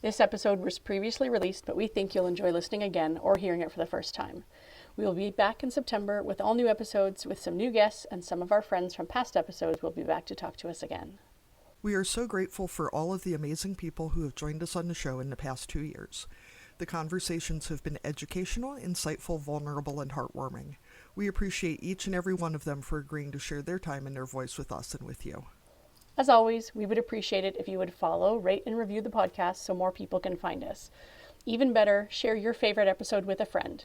This episode was previously released, but we think you'll enjoy listening again or hearing it for the first time. We will be back in September with all new episodes with some new guests, and some of our friends from past episodes will be back to talk to us again. We are so grateful for all of the amazing people who have joined us on the show in the past 2 years. The conversations have been educational, insightful, vulnerable, and heartwarming. We appreciate each and every one of them for agreeing to share their time and their voice with us and with you. As always, we would appreciate it if you would follow, rate, and review the podcast so more people can find us. Even better, share your favorite episode with a friend.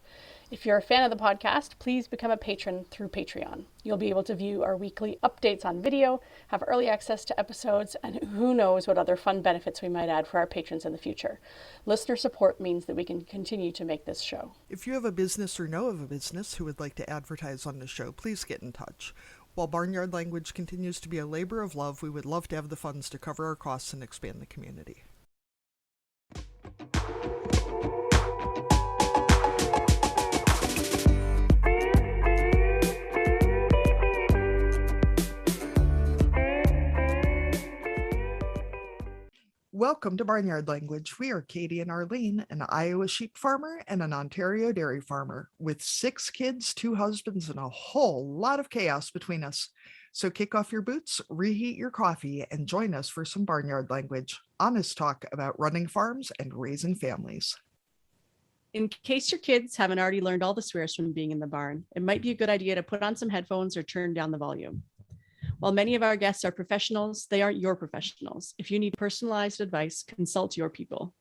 If you're a fan of the podcast, please become a patron through Patreon. You'll be able to view our weekly updates on video, have early access to episodes, and who knows what other fun benefits we might add for our patrons in the future. Listener support means that we can continue to make this show. If you have a business or know of a business who would like to advertise on the show, please get in touch. While Barnyard Language continues to be a labor of love, we would love to have the funds to cover our costs and expand the community. Welcome to Barnyard Language. We are Katie and Arlene, an Iowa sheep farmer and an Ontario dairy farmer, with 6 kids, 2 husbands, and a whole lot of chaos between us. So kick off your boots, reheat your coffee, and join us for some Barnyard Language, honest talk about running farms and raising families. In case your kids haven't already learned all the swears from being in the barn, it might be a good idea to put on some headphones or turn down the volume. While many of our guests are professionals, they aren't your professionals. If you need personalized advice, consult your people.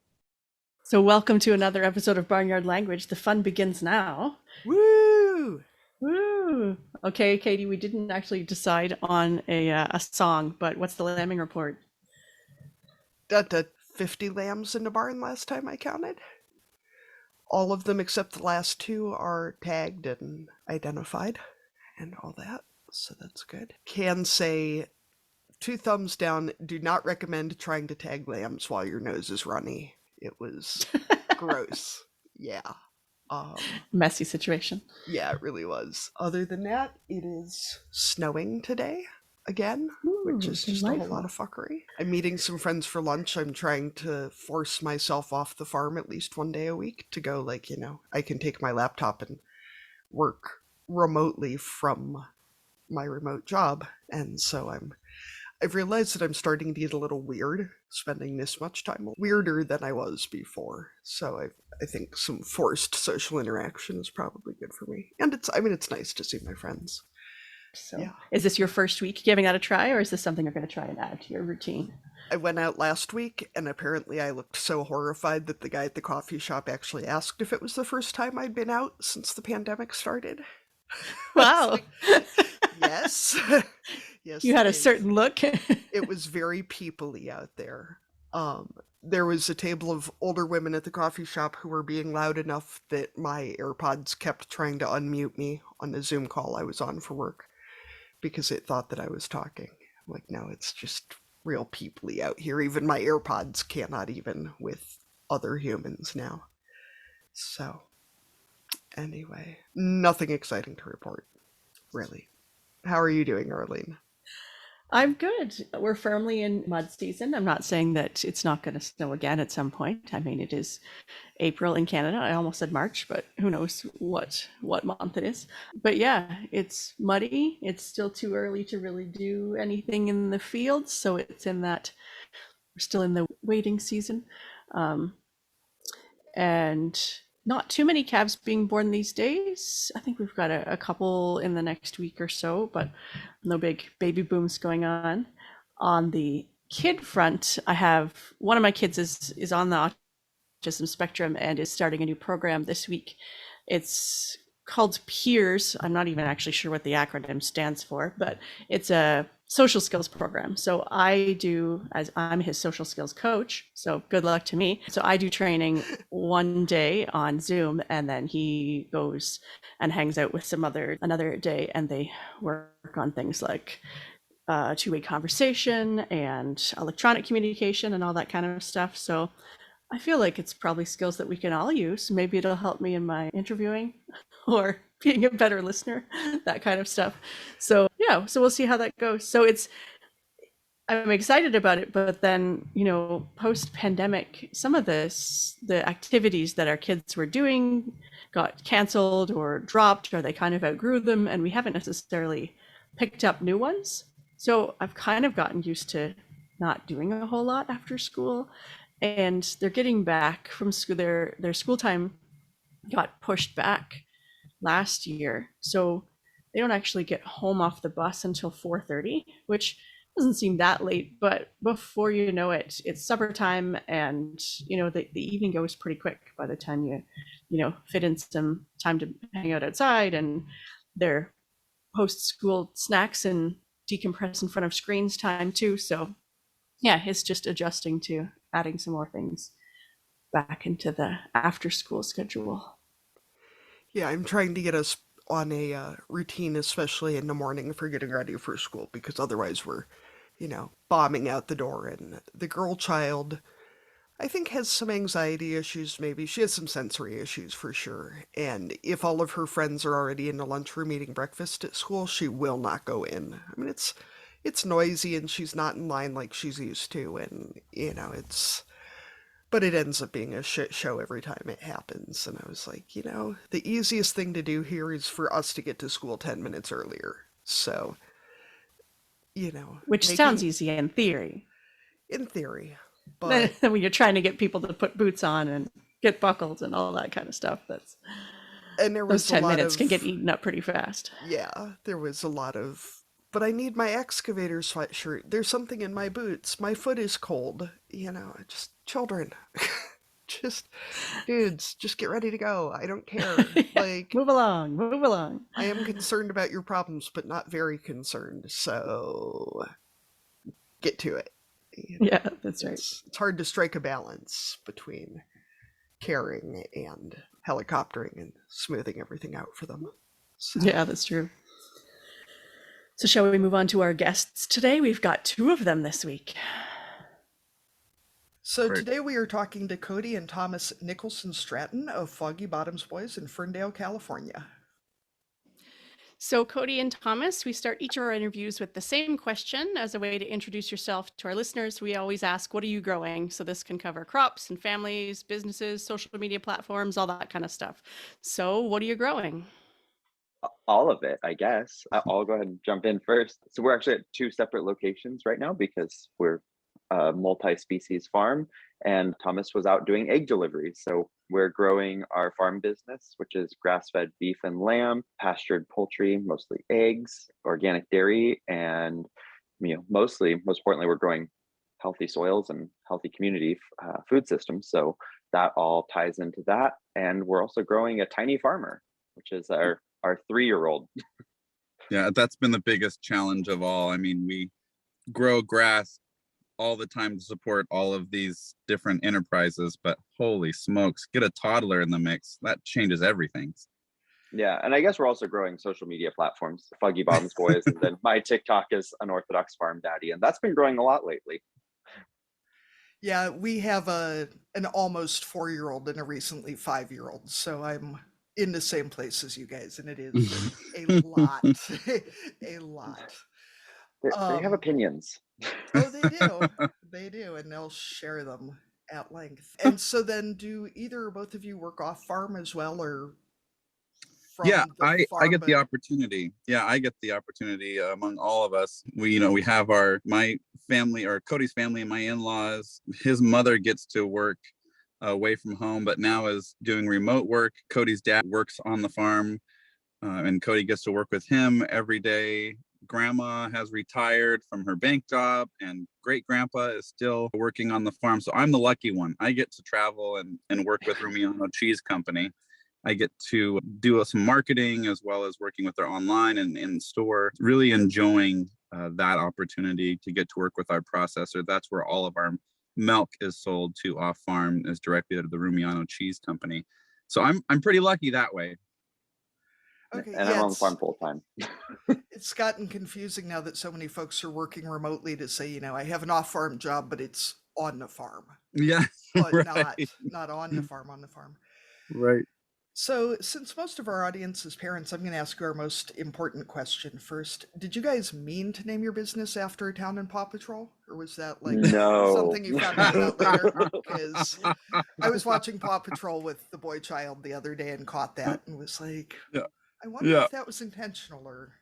So welcome to another episode of Barnyard Language. The fun begins now. Woo! Woo! Okay, Katie, we didn't actually decide on a song, but what's the lambing report? 50 lambs in the barn last time I counted. All of them except the last 2 are tagged and identified and all that. So that's good. Can say 2 thumbs down. Do not recommend trying to tag lambs while your nose is runny. It was gross. Yeah. Messy situation. Yeah, it really was. Other than that, it is snowing today again, which is just a whole lot of fuckery. I'm meeting some friends for lunch. I'm trying to force myself off the farm at least one day a week to go, I can take my laptop and work remotely from my remote job. And so I've realized that I'm starting to get a little weird spending this much time, weirder than I was before. So I think some forced social interaction is probably good for me. And it's nice to see my friends. So yeah. Is this your first week giving that a try, or is this something you're going to try and add to your routine? I went out last week, and apparently I looked so horrified that the guy at the coffee shop actually asked if it was the first time I'd been out since the pandemic started. Wow. Yes. Yes. You had a certain look. It was very people-y out there. There was a table of older women at the coffee shop who were being loud enough that my AirPods kept trying to unmute me on the Zoom call I was on for work because it thought that I was talking. I'm like, no, it's just real people-y out here. Even my AirPods cannot even with other humans now. So, anyway, nothing exciting to report, really. How are you doing, Arlene? I'm good. We're firmly in mud season. I'm not saying that it's not going to snow again at some point. I mean, it is April in Canada. I almost said March, but who knows what month it is. But yeah, it's muddy. It's still too early to really do anything in the fields. So it's in that, we're still in the waiting season. And not too many calves being born these days. I think we've got a couple in the next week or so, but no big baby booms going on. On the kid front, I have one of my kids is on the autism spectrum and is starting a new program this week. It's called Peers. I'm not even actually sure what the acronym stands for, but it's a social skills program. So as I'm his social skills coach, so good luck to me. So I do training one day on Zoom, and then he goes and hangs out with another day, and they work on things like two-way conversation and electronic communication and all that kind of stuff. So I feel like it's probably skills that we can all use. Maybe it'll help me in my interviewing or being a better listener, that kind of stuff. So yeah, so we'll see how that goes. So I'm excited about it, but then, post pandemic, some of the activities that our kids were doing got canceled or dropped, or they kind of outgrew them, and we haven't necessarily picked up new ones. So I've kind of gotten used to not doing a whole lot after school, and they're getting back from school. Their school time got pushed back last year. So they don't actually get home off the bus until 4:30, which doesn't seem that late, but before you know it, it's supper time, and the evening goes pretty quick by the time you fit in some time to hang out outside and their post school snacks and decompress in front of screens time too. So yeah, it's just adjusting to adding some more things back into the after school schedule. Yeah, I'm trying to get us on a routine, especially in the morning for getting ready for school, because otherwise we're, bombing out the door. And the girl child, I think, has some anxiety issues, maybe. She has some sensory issues for sure. And if all of her friends are already in the lunchroom eating breakfast at school, she will not go in. I mean, it's noisy and she's not in line like she's used to. And, but it ends up being a shit show every time it happens. And I was like, the easiest thing to do here is for us to get to school 10 minutes earlier. So, Which sounds making, easy in theory. in theory, Then but when you're trying to get people to put boots on and get buckles and all that kind of stuff, and there those was a 10 lot minutes can get of, eaten up pretty fast. yeah, there was a lot of, but I need my excavator sweatshirt. There's something in my boots. My foot is cold. Just children. Just dudes, just get ready to go. I don't care. Yeah, Like, move along, move along. I am concerned about your problems, but not very concerned. So get to it. You know, Yeah, that's right. it's hard to strike a balance between caring and helicoptering and smoothing everything out for them. So, Yeah, that's true. So, shall we move on to our guests today? We've got two of them this week. so Right. today we are talking to Cody and Thomas Nicholson Stratton of Foggy Bottoms Boys in Ferndale, California. So, Cody and Thomas, we start each of our interviews with the same question as a way to introduce yourself to our listeners. We always ask, what are you growing? So, this can cover crops and families, businesses, social media platforms, all that kind of stuff. So, what are you growing? All of it, I guess. I'll go ahead and jump in first. So we're actually at two separate locations right now because we're a multi-species farm, and Thomas was out doing egg deliveries. So we're growing our farm business, which is grass-fed beef and lamb, pastured poultry, mostly eggs, organic dairy, and most importantly, we're growing healthy soils and healthy community food systems. So that all ties into that, and we're also growing a tiny farmer, which is our 3-year-old. Yeah, that's been the biggest challenge of all. I mean, we grow grass all the time to support all of these different enterprises, but holy smokes, get a toddler in the mix. That changes everything. Yeah, and I guess we're also growing social media platforms, Foggy Bottoms Boys, and then my TikTok is Unorthodox Farm Daddy, and that's been growing a lot lately. Yeah, we have an almost 4-year-old and a recently 5-year-old, so I'm in the same place as you guys, and it is a lot, a lot. They have Um, opinions. oh, they do, and they'll share them at length. And so then, do either or both of you work off farm as well, or Yeah, from the I farm? get the But opportunity. Yeah, I get the opportunity among all of us. We have my family, or Cody's family, and my in-laws. His mother gets to work away from home, but now is doing remote work. Cody's dad works on the farm, and Cody gets to work with him every day. Grandma has retired from her bank job, and great grandpa is still working on the farm. So I'm the lucky one. I get to travel and work with Rumiano Cheese Company. I get to do some marketing as well as working with their online and in store. Really enjoying that opportunity to get to work with our processor. That's where all of our milk is sold to off farm, is directly to the Rumiano Cheese Company. So I'm pretty lucky that way. okay, And I'm yeah, on the farm full time. it's gotten confusing now that so many folks are working remotely to say, I have an off-farm job, but it's on the farm, Yeah, but right, not on the farm, on the farm. right. So, since most of our audience is parents, I'm going to ask you our most important question first. Did you guys mean to name your business after a town in Paw Patrol? Or was that like No. something you found out about later? Because I was watching Paw Patrol with the boy child the other day and caught that and was like, Yeah. I wonder Yeah. if that was intentional or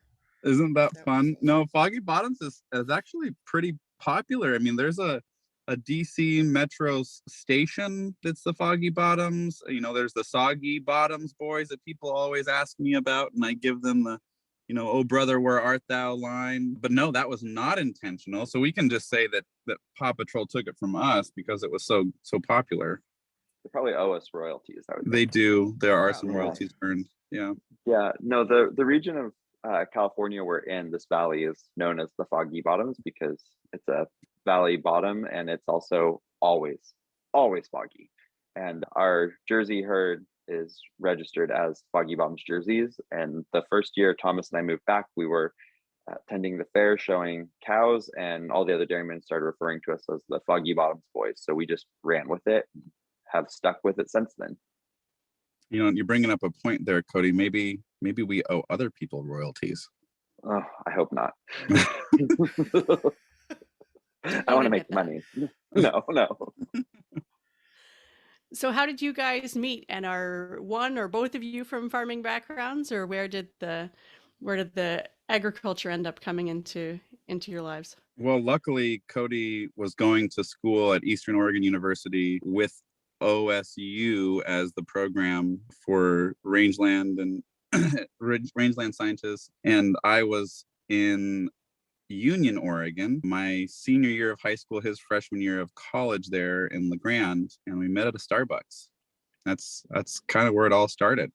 Isn't that that was fun? No, Foggy Bottoms is actually pretty popular. I mean, there's a DC Metro station that's the Foggy Bottoms. You know, there's the Soggy Bottoms boys that people always ask me about, and I give them the, oh brother, where art thou line. But no, that was not intentional. So we can just say that Paw Patrol took it from us because it was so popular. They probably owe us royalties, I would They think. do. There are some Probably. royalties earned. Yeah. Yeah, no, the region of California we're in, this valley is known as the Foggy Bottoms because it's a valley bottom and it's also always foggy. And our Jersey herd is registered as Foggy Bottoms jerseys. And the first year Thomas and I moved back, we were attending the fair showing cows, and all the other dairymen started referring to us as the Foggy Bottoms boys. So we just ran with it and have stuck with it since then. You're bringing up a point there, Cody. Maybe we owe other people royalties. Oh, I hope not. Don't I want to admit make that. money. No. So how did you guys meet? And are one or both of you from farming backgrounds, or where did the agriculture end up coming into your lives? Well, luckily, Cody was going to school at Eastern Oregon University with OSU as the program for rangeland and rangeland scientists, and I was in Union, Oregon, my senior year of high school, his freshman year of college there in La Grande, and we met at a Starbucks. That's kind of where it all started.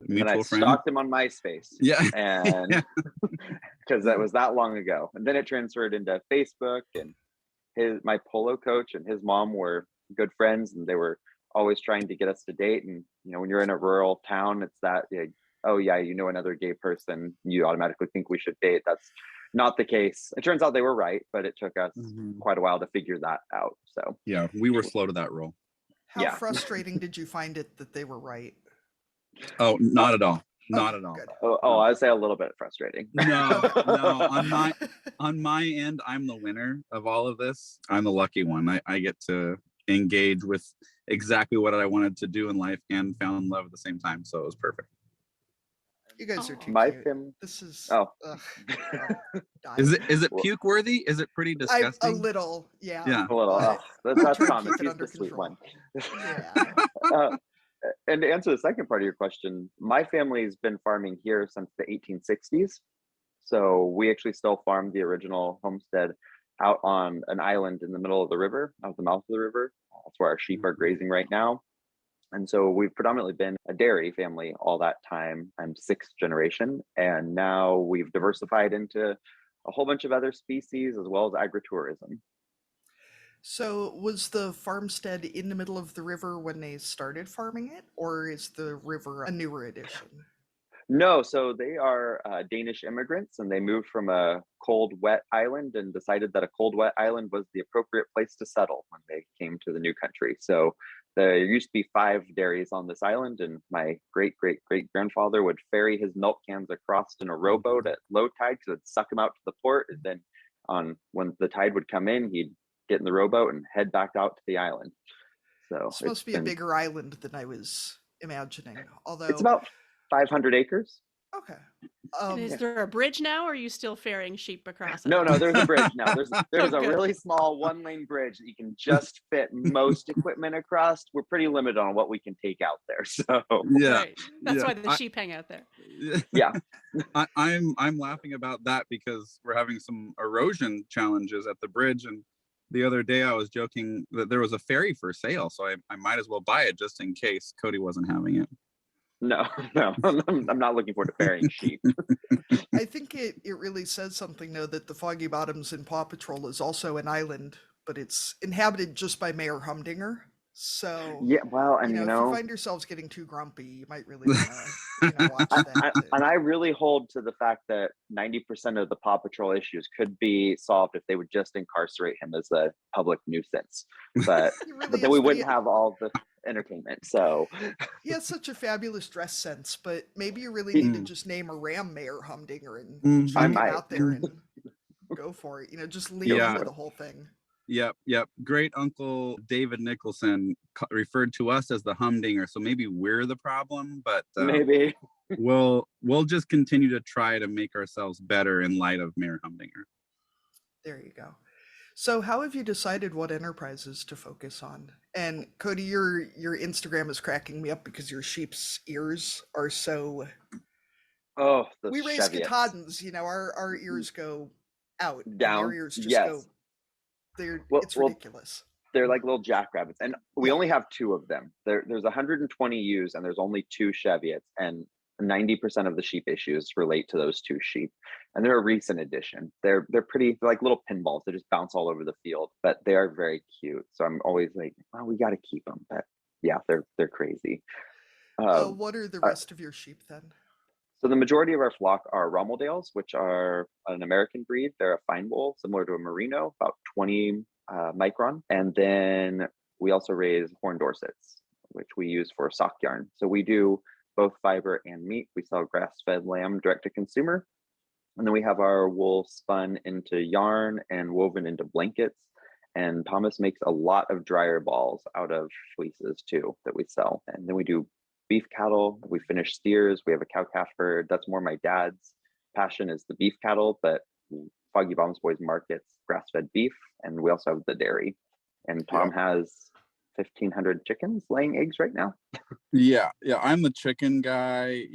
And I friend. stalked him on MySpace. Yeah. And because that was that long ago. And then it transferred into Facebook, and my polo coach and his mom were good friends, and they were always trying to get us to date. And when you're in a rural town, it's that oh yeah, another gay person, you automatically think we should date. That's not the case. It turns out they were right, but it took us quite a while to figure that out. So yeah, we were slow to that role. How frustrating did you find it that they were right? Oh, not at all. Not at all. Good. Oh, I'd say a little bit frustrating. No. On my end, I'm the winner of all of this. I'm the lucky one. I get to engage with exactly what I wanted to do in life and found love at the same time. So it was perfect. You guys are too My cute. family. This is. Oh. Is it puke worthy? Is it pretty disgusting? A little, yeah. Yeah. A little. That's trying to Thomas. keep it He's under the sweet control. one. Yeah. And to answer the second part of your question, my family's been farming here since the 1860s. So we actually still farm the original homestead out on an island in the middle of the river, out the mouth of the river. That's where our sheep are grazing right now. And so we've predominantly been a dairy family all that time. I'm sixth generation. And now we've diversified into a whole bunch of other species as well as agritourism. So was the farmstead in the middle of the river when they started farming it, or is the river a newer addition? No, so they are Danish immigrants, and they moved from a cold, wet island and decided that a cold, wet island was the appropriate place to settle when they came to the new country. So there used to be 5 dairies on this island, and my great-great-great-grandfather would ferry his milk cans across in a rowboat at low tide because it'd suck them out to the port. And then when the tide would come in, he'd get in the rowboat and head back out to the island. So it's supposed to be a bigger island than I was imagining. Although it's about 500 acres. Okay. And is there a bridge now, or are you still ferrying sheep across it? No, there's a bridge now. There's a Good. really small 1-lane bridge that you can just fit most equipment across. We're pretty limited on what we can take out there. So yeah, right. That's why the sheep hang out there. Yeah. I'm laughing about that because we're having some erosion challenges at the bridge, and the other day I was joking that there was a ferry for sale, so I might as well buy it just in case Cody wasn't having it. No, I'm not looking forward to ferrying sheep. I think it really says something, though, that the Foggy Bottoms in Paw Patrol is also an island, but it's inhabited just by Mayor Humdinger. So, Yeah, well, and if you find yourselves getting too grumpy, you might really want to, watch that. and I really hold to the fact that 90% of the Paw Patrol issues could be solved if they would just incarcerate him as a public nuisance. But really then we wouldn't have all the entertainment. So he has such a fabulous dress sense, but maybe you really He- need to just name a ram Mayor Humdinger and Mhm. chuck I him might. out there and go for it. Just lead Yeah. into the whole thing. Yep. Great Uncle David Nicholson referred to us as the humdinger, so maybe we're the problem, but maybe. we'll just continue to try to make ourselves better in light of Mayor Humdinger. There you go. So how have you decided what enterprises to focus on? And Cody, your Instagram is cracking me up because your sheep's ears are so... Oh, the we raise Chevyettes. Katahdins, our ears go out Down. and their ears just Yes. go... Well, it's ridiculous. They're like little jackrabbits, and we only have 2 of them. There's 120 ewes, and there's only 2 Chevyettes, and 90% of the sheep issues relate to those 2 sheep. And they're a recent addition. They're pretty, they're like little pinballs. They just bounce all over the field, but they are very cute. So I'm always like, well, we got to keep them. But yeah, they're crazy. What are the rest of your sheep then? So the majority of our flock are Rommeldales, which are an American breed. They're a fine wool, similar to a Merino, about 20 micron. And then we also raise horn Dorsets, which we use for sock yarn. So we do both fiber and meat. We sell grass-fed lamb direct to consumer. And then we have our wool spun into yarn and woven into blankets. And Thomas makes a lot of dryer balls out of fleeces too that we sell. And then we do beef cattle. We finish steers. We have a cow-calf herd. That's more my dad's passion, is the beef cattle, but Foggy Bombs Boys markets grass-fed beef, and we also have the dairy. And Tom has 1,500 chickens laying eggs right now. Yeah, I'm the chicken guy.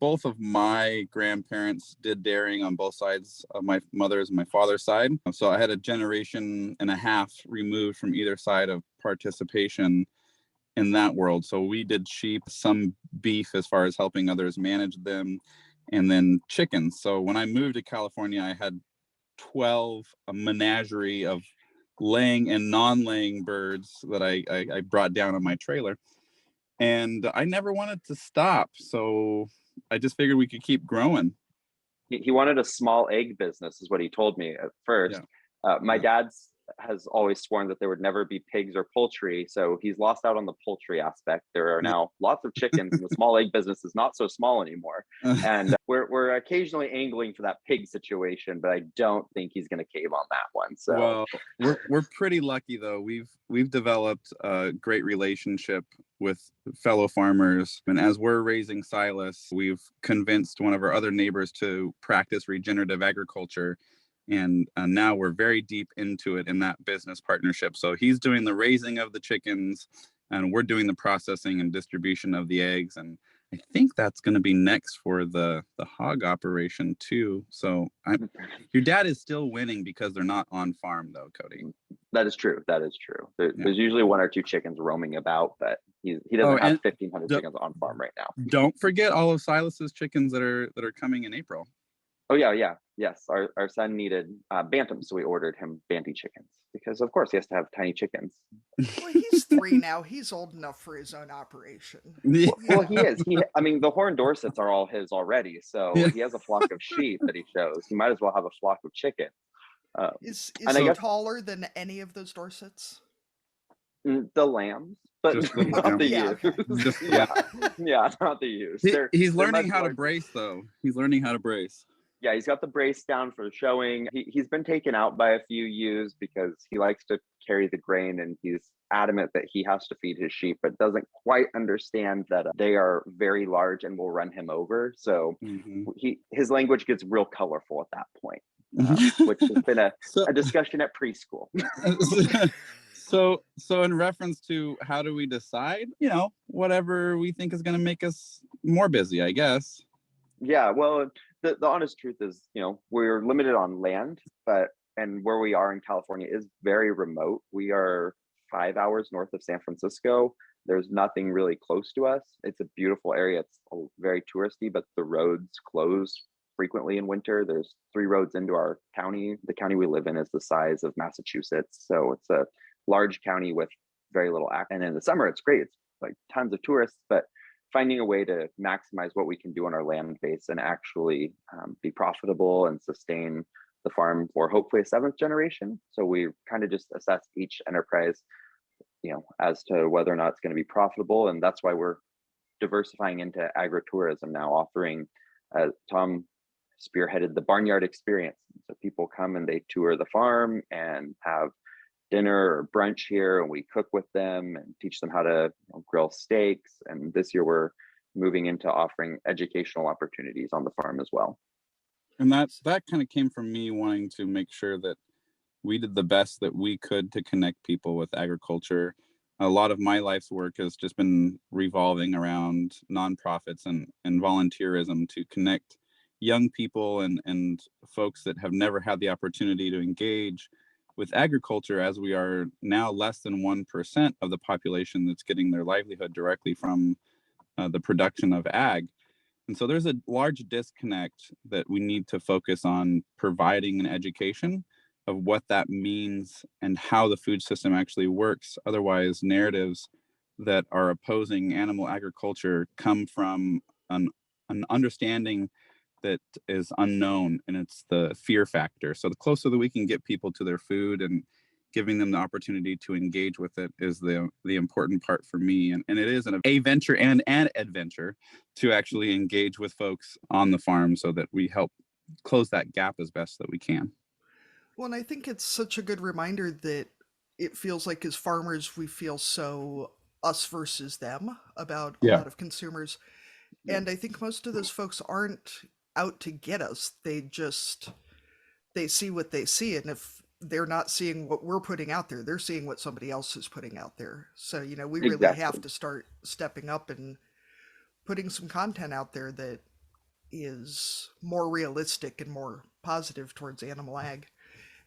Both of my grandparents did dairying on both sides of my mother's and my father's side. So I had a generation and a half removed from either side of participation in that world. So we did sheep, some beef as far as helping others manage them, and then chickens. So when I moved to California, I had 12, a menagerie of laying and non-laying birds that I brought down on my trailer. And I never wanted to stop. So I just figured we could keep growing. He wanted a small egg business, is what he told me at first. My dad's has always sworn that there would never be pigs or poultry, so he's lost out on the poultry aspect. There are now lots of chickens, and the small egg business is not so small anymore. And we're occasionally angling for that pig situation, but I don't think he's going to cave on that one. So we're pretty lucky though. We've developed a great relationship with fellow farmers, and as we're raising Silas, we've convinced one of our other neighbors to practice regenerative agriculture. And now we're very deep into it in that business partnership. So he's doing the raising of the chickens, and we're doing the processing and distribution of the eggs. And I think that's going to be next for the hog operation too. So your dad is still winning because they're not on farm though, Cody. That is true. There's usually 1 or 2 chickens roaming about, but he doesn't have 1,500 chickens on farm right now. Don't forget all of Silas's chickens that are coming in April. Oh yeah. Yes, our son needed bantams, so we ordered him banty chickens because, of course, he has to have tiny chickens. Well, he's 3 now. He's old enough for his own operation. Well, he is. The horn Dorsets are all his already, so he has a flock of sheep that he shows. He might as well have a flock of chickens. Is he taller than any of those Dorsets? The lambs, but not the ewes. Yeah, not the ewes. He's learning how to brace, though. He's learning how to brace. Yeah, he's got the brace down for showing. He's been taken out by a few ewes because he likes to carry the grain, and he's adamant that he has to feed his sheep, but doesn't quite understand that they are very large and will run him over. So his language gets real colorful at that point, which has been a discussion at preschool. So in reference to how do we decide, whatever we think is going to make us more busy, I guess. Yeah, well, the honest truth is, we're limited on land, and where we are in California is very remote. We are 5 hours north of San Francisco. There's nothing really close to us. It's a beautiful area. It's very touristy, but the roads close frequently in winter. There's 3 roads into our county. The county we live in is the size of Massachusetts. So it's a large county with very little act. And in the summer, it's great. It's like tons of tourists, but finding a way to maximize what we can do on our land base and actually be profitable and sustain the farm for hopefully a seventh generation. So we kind of just assess each enterprise, as to whether or not it's going to be profitable. And that's why we're diversifying into agritourism now, offering, Tom spearheaded the barnyard experience. So people come and they tour the farm and have dinner or brunch here, and we cook with them and teach them how to grill steaks. And this year we're moving into offering educational opportunities on the farm as well. And that kind of came from me wanting to make sure that we did the best that we could to connect people with agriculture. A lot of my life's work has just been revolving around nonprofits and volunteerism to connect young people and folks that have never had the opportunity to engage with agriculture, as we are now less than 1% of the population that's getting their livelihood directly from the production of ag. And so there's a large disconnect that we need to focus on providing an education of what that means and how the food system actually works. Otherwise, narratives that are opposing animal agriculture come from an understanding that is unknown, and it's the fear factor. So the closer that we can get people to their food and giving them the opportunity to engage with it is the important part for me. And it is a venture and an adventure to actually engage with folks on the farm so that we help close that gap as best that we can. Well, and I think it's such a good reminder that it feels like as farmers, we feel so us versus them about a lot of consumers. And I think most of those folks aren't out to get us. They see what they see. And if they're not seeing what we're putting out there, they're seeing what somebody else is putting out there. So, we really have to start stepping up and putting some content out there that is more realistic and more positive towards animal ag.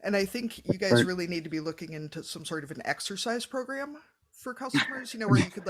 And I think you guys really need to be looking into some sort of an exercise program for customers, where you could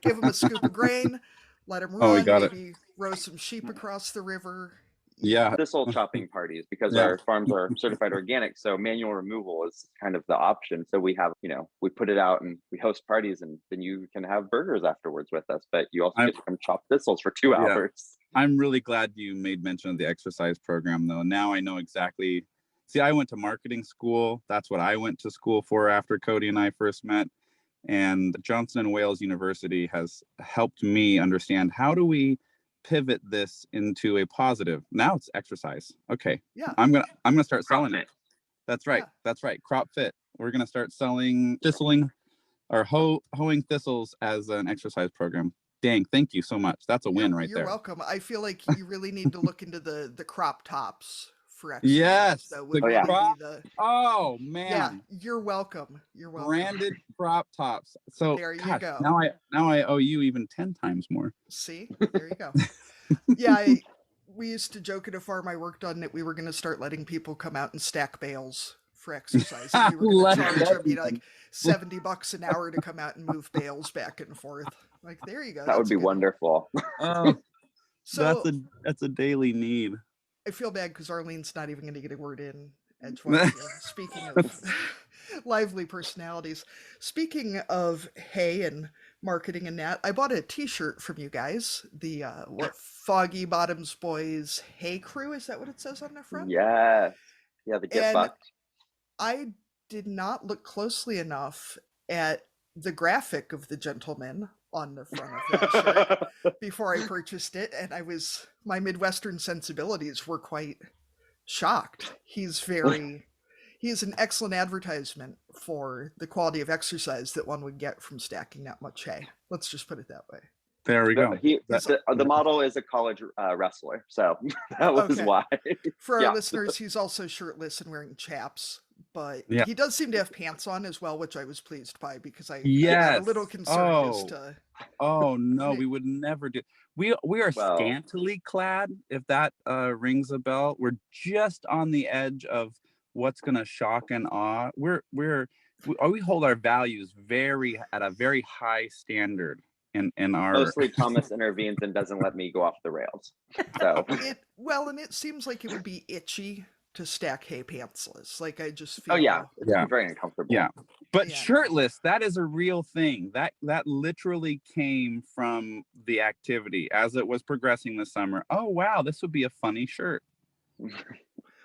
give them a scoop of grain, let them run, maybe row some sheep across the river. Yeah. Thistle chopping parties, because our farms are certified organic. So manual removal is kind of the option. So we have, we put it out and we host parties, and then you can have burgers afterwards with us, but you also get to come chop thistles for 2 hours. I'm really glad you made mention of the exercise program, though. Now I know exactly. See, I went to marketing school. That's what I went to school for after Cody and I first met. And Johnson & Wales University has helped me understand, how do we pivot this into a positive? Now it's exercise. Okay. Yeah. I'm gonna start selling it. That's right. Yeah. That's right. Crop fit. We're gonna start selling thistling or hoeing thistles as an exercise program. Dang, thank you so much. That's a win right there. You're welcome. I feel like you really need to look into the crop tops for exercise. Yes. That would really be oh man. Yeah, you're welcome. You're welcome. Branded crop tops. So there you go. Now I owe you even 10 times more. See, there you go. Yeah, we used to joke at a farm I worked on that we were going to start letting people come out and stack bales for exercise. And we were going to charge them like $70 an hour to come out and move bales back and forth. Like, there you go. That would be wonderful. So that's a daily need. I feel bad because Arlene's not even going to get a word in edgewise. Speaking of lively personalities, speaking of hay and marketing and that, I bought a T-shirt from you guys. The Foggy Bottoms Boys Hay Crew. Is that what it says on the front? Yeah, the Get Bucked. I did not look closely enough at the graphic of the gentleman on the front of that shirt before I purchased it, and my Midwestern sensibilities were quite shocked. He's an excellent advertisement for the quality of exercise that one would get from stacking that much hay. Let's just put it that way. There we go. The model is a college wrestler, so that was why. For our listeners, he's also shirtless and wearing chaps, but he does seem to have pants on as well, which I was pleased by, because I got a little concerned as to. Oh no, we would never do. We are scantily clad. If that rings a bell, we're just on the edge of what's going to shock and awe. We hold our values at a very high standard. In our mostly Thomas intervenes and doesn't let me go off the rails. So and it seems like it would be itchy to stack hay pantsless. Like, I just feel it's very uncomfortable. Yeah. But Yeah. shirtless, that is a real thing. That literally came from the activity as it was progressing this summer. Oh wow, this would be a funny shirt.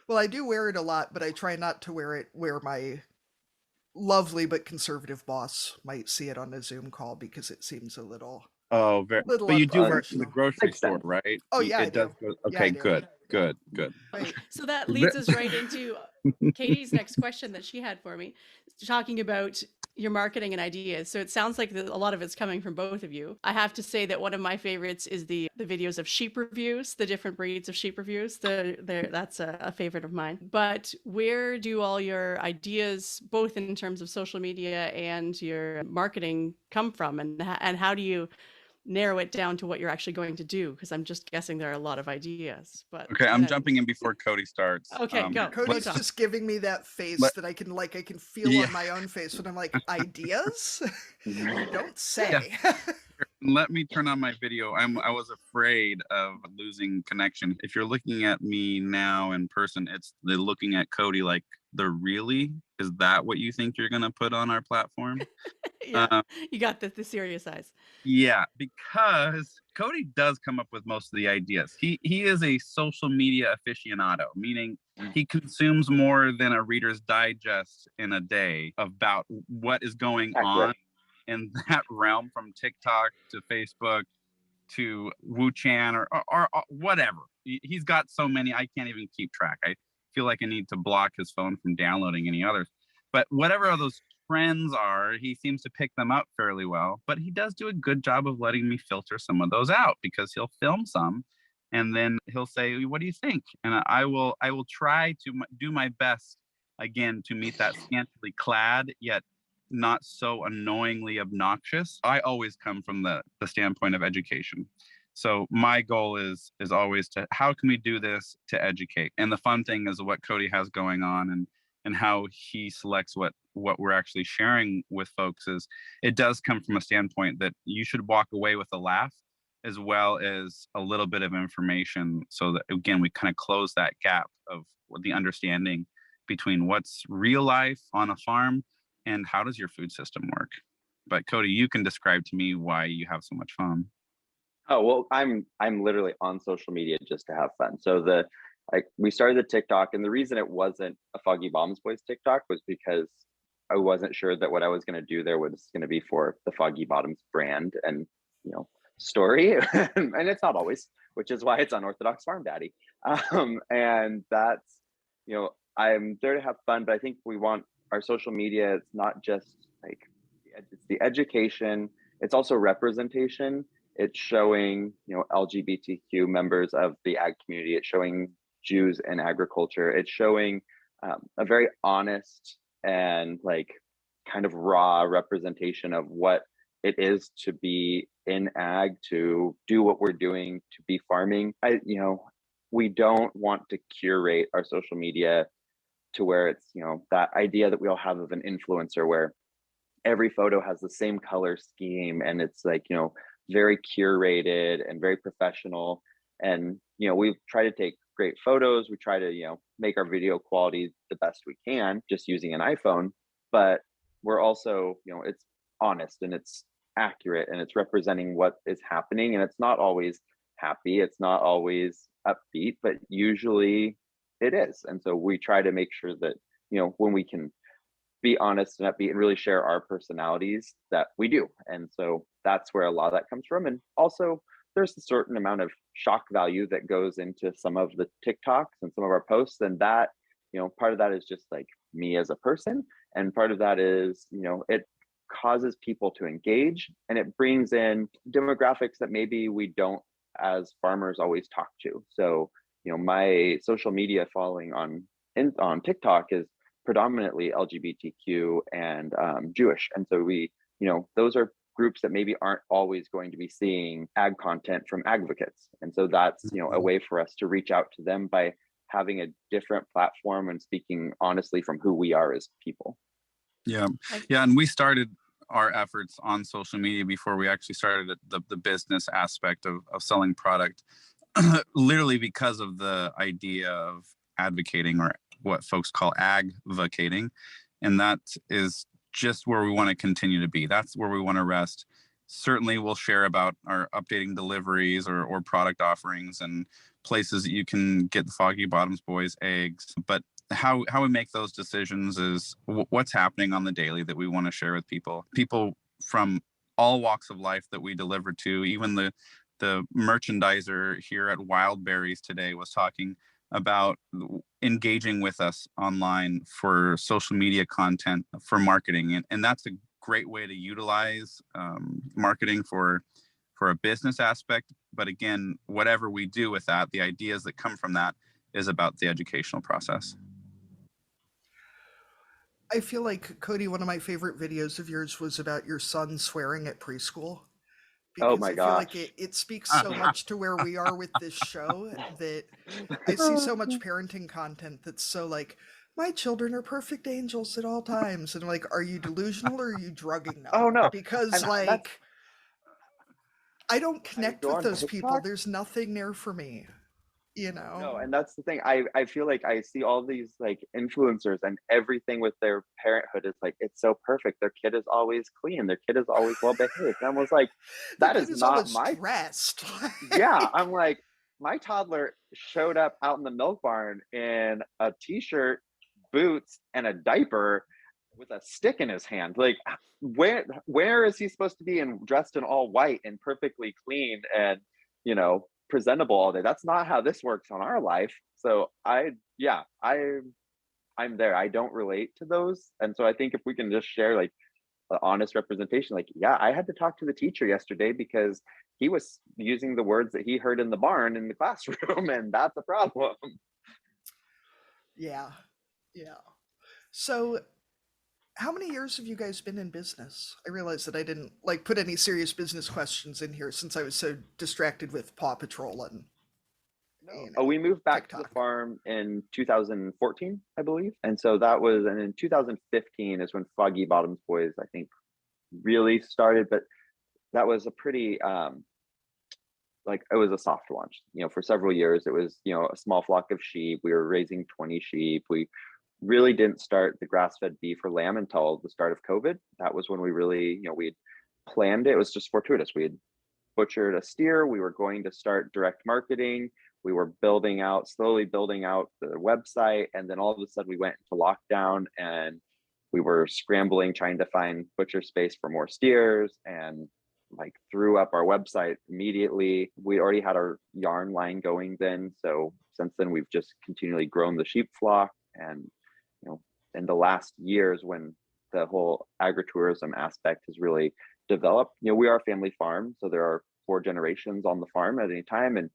Well, I do wear it a lot, but I try not to wear it where my lovely but conservative boss might see it on a Zoom call because it seems a little Oh, very. But you do wear it in the unprofessional. grocery Makes store, sense. right? Oh yeah, I It does do. go. Yeah, I Okay, do. good. Right. So that leads us right into Katie's next question that she had for me, talking about your marketing and ideas. So it sounds like a lot of it's coming from both of you. I have to say that one of my favorites is the videos of sheep reviews, the different breeds of sheep reviews. That's a favorite of mine. But where do all your ideas, both in terms of social media and your marketing, come from, and how do you narrow it down to what you're actually going to do? Because I'm just guessing there are a lot of ideas. But Okay, I'm jumping in before Cody starts. Okay, go. Cody's Tom. just giving me that face Let- that I can feel Yeah. on my own face when I'm like, ideas? You don't say. Yeah. Let me turn on my video. I was afraid of losing connection. If you're looking at me now in person, they're looking at Cody like, "The really? Is that what you think you're gonna put on our platform?" Yeah, you got the serious eyes. Yeah, because Cody does come up with most of the ideas. He is a social media aficionado, meaning he consumes more than a Reader's Digest in a day about what is going on in that realm, from TikTok to Facebook to Wu Chan or whatever. He's got so many, I can't even keep track. I feel like I need to block his phone from downloading any others. But whatever those trends are, he seems to pick them up fairly well. But he does do a good job of letting me filter some of those out, because he'll film some and then he'll say, "What do you think?" And I will try to do my best again to meet that scantily clad yet not so annoyingly obnoxious. I always come from the standpoint of education. So my goal is always to, how can we do this to educate? And the fun thing is what Cody has going on, and how he selects what we're actually sharing with folks is, it does come from a standpoint that you should walk away with a laugh as well as a little bit of information, so that again we kind of close that gap of the understanding between what's real life on a farm and how does your food system work. But Cody, you can describe to me why you have so much fun. Oh, well, I'm literally on social media just to have fun. So we started the TikTok, and the reason it wasn't a Foggy Bombs Boys TikTok was because I wasn't sure that what I was going to do there was going to be for the Foggy Bottoms brand and, story. And it's not always, which is why it's Unorthodox Farm Daddy. And that's, I'm there to have fun, but I think we want our social media, it's not just like, it's the education, it's also representation. It's showing, LGBTQ members of the ag community. It's showing Jews in agriculture. It's showing a very honest and kind of raw representation of what it is to be in ag, to do what we're doing, to be farming. We don't want to curate our social media to where it's, that idea that we all have of an influencer where every photo has the same color scheme and it's very curated and very professional. And we try to take great photos, we try to make our video quality the best we can just using an iPhone, but we're also it's honest and it's accurate and it's representing what is happening, and it's not always happy, it's not always upbeat, but usually it is. And so we try to make sure that when we can be honest and upbeat and really share our personalities, that we do. And so that's where a lot of that comes from. And also there's a certain amount of shock value that goes into some of the TikToks and some of our posts. And that, part of that is just like me as a person. And part of that is, it causes people to engage, and it brings in demographics that maybe we don't as farmers always talk to. So, my social media following on TikTok is predominantly LGBTQ and Jewish. And so we, those are groups that maybe aren't always going to be seeing ag content from advocates. And so that's, a way for us to reach out to them by having a different platform and speaking honestly from who we are as people. Yeah. And we started our efforts on social media before we actually started the business aspect of selling product, literally because of the idea of advocating, or what folks call advocating. And that is just where we want to continue to be. That's where we want to rest. Certainly we'll share about our updating deliveries or product offerings and places that you can get the Foggy Bottoms Boys eggs. But how we make those decisions is what's happening on the daily that we want to share with people. People from all walks of life that we deliver to. Even the merchandiser here at Wild Berries today was talking about engaging with us online for social media content for marketing, and that's a great way to utilize marketing for a business aspect. But again, whatever we do with that, the ideas that come from that is about the educational process. I feel like, Cody, one of my favorite videos of yours was about your son swearing at preschool. Oh Because my I feel like gosh. it speaks so much to where we are with this show that I see so much parenting content that's so like, my children are perfect angels at all times. And I'm like, are you delusional or are you drugging Oh them? no. Because And that's, like, I don't I connect go with on those people. TikTok. There's nothing there for me, you know? No, and that's the thing. I feel like I see all these like influencers and everything with their parenthood is like it's so perfect. Their kid is always clean. Their kid is always well behaved. And I was like, Their that kid is is not always my. dressed. Yeah, I'm like, my toddler showed up out in the milk barn in a t-shirt, boots, and a diaper with a stick in his hand. Like, where is he supposed to be and dressed in all white and perfectly clean and presentable all day? That's not how this works on our life. So I'm there. I don't relate to those, and so I think if we can just share like the honest representation, like, yeah, I had to talk to the teacher yesterday because he was using the words that he heard in the barn in the classroom, and that's a problem. Yeah. Yeah. So how many years have you guys been in business? I realized that I didn't like put any serious business questions in here since I was so distracted with Paw Patrol and No. Oh, we moved back to the TikTok. farm in 2014, I believe. And so that was, and in 2015 is when Foggy Bottoms Boys, I think, really started. But that was a pretty, like, it was a soft launch. For several years, it was, a small flock of sheep. We were raising 20 sheep. We really didn't start the grass-fed beef or lamb until the start of COVID. That was when we really, we had planned it. It was just fortuitous. We had butchered a steer. We were going to start direct marketing. We were slowly building out the website. And then all of a sudden we went into lockdown and we were scrambling, trying to find butcher space for more steers, and like threw up our website immediately. We already had our yarn line going then. So since then we've just continually grown the sheep flock. And, in the last years when the whole agritourism aspect has really developed, we are a family farm. So there are 4 generations on the farm at any time. And,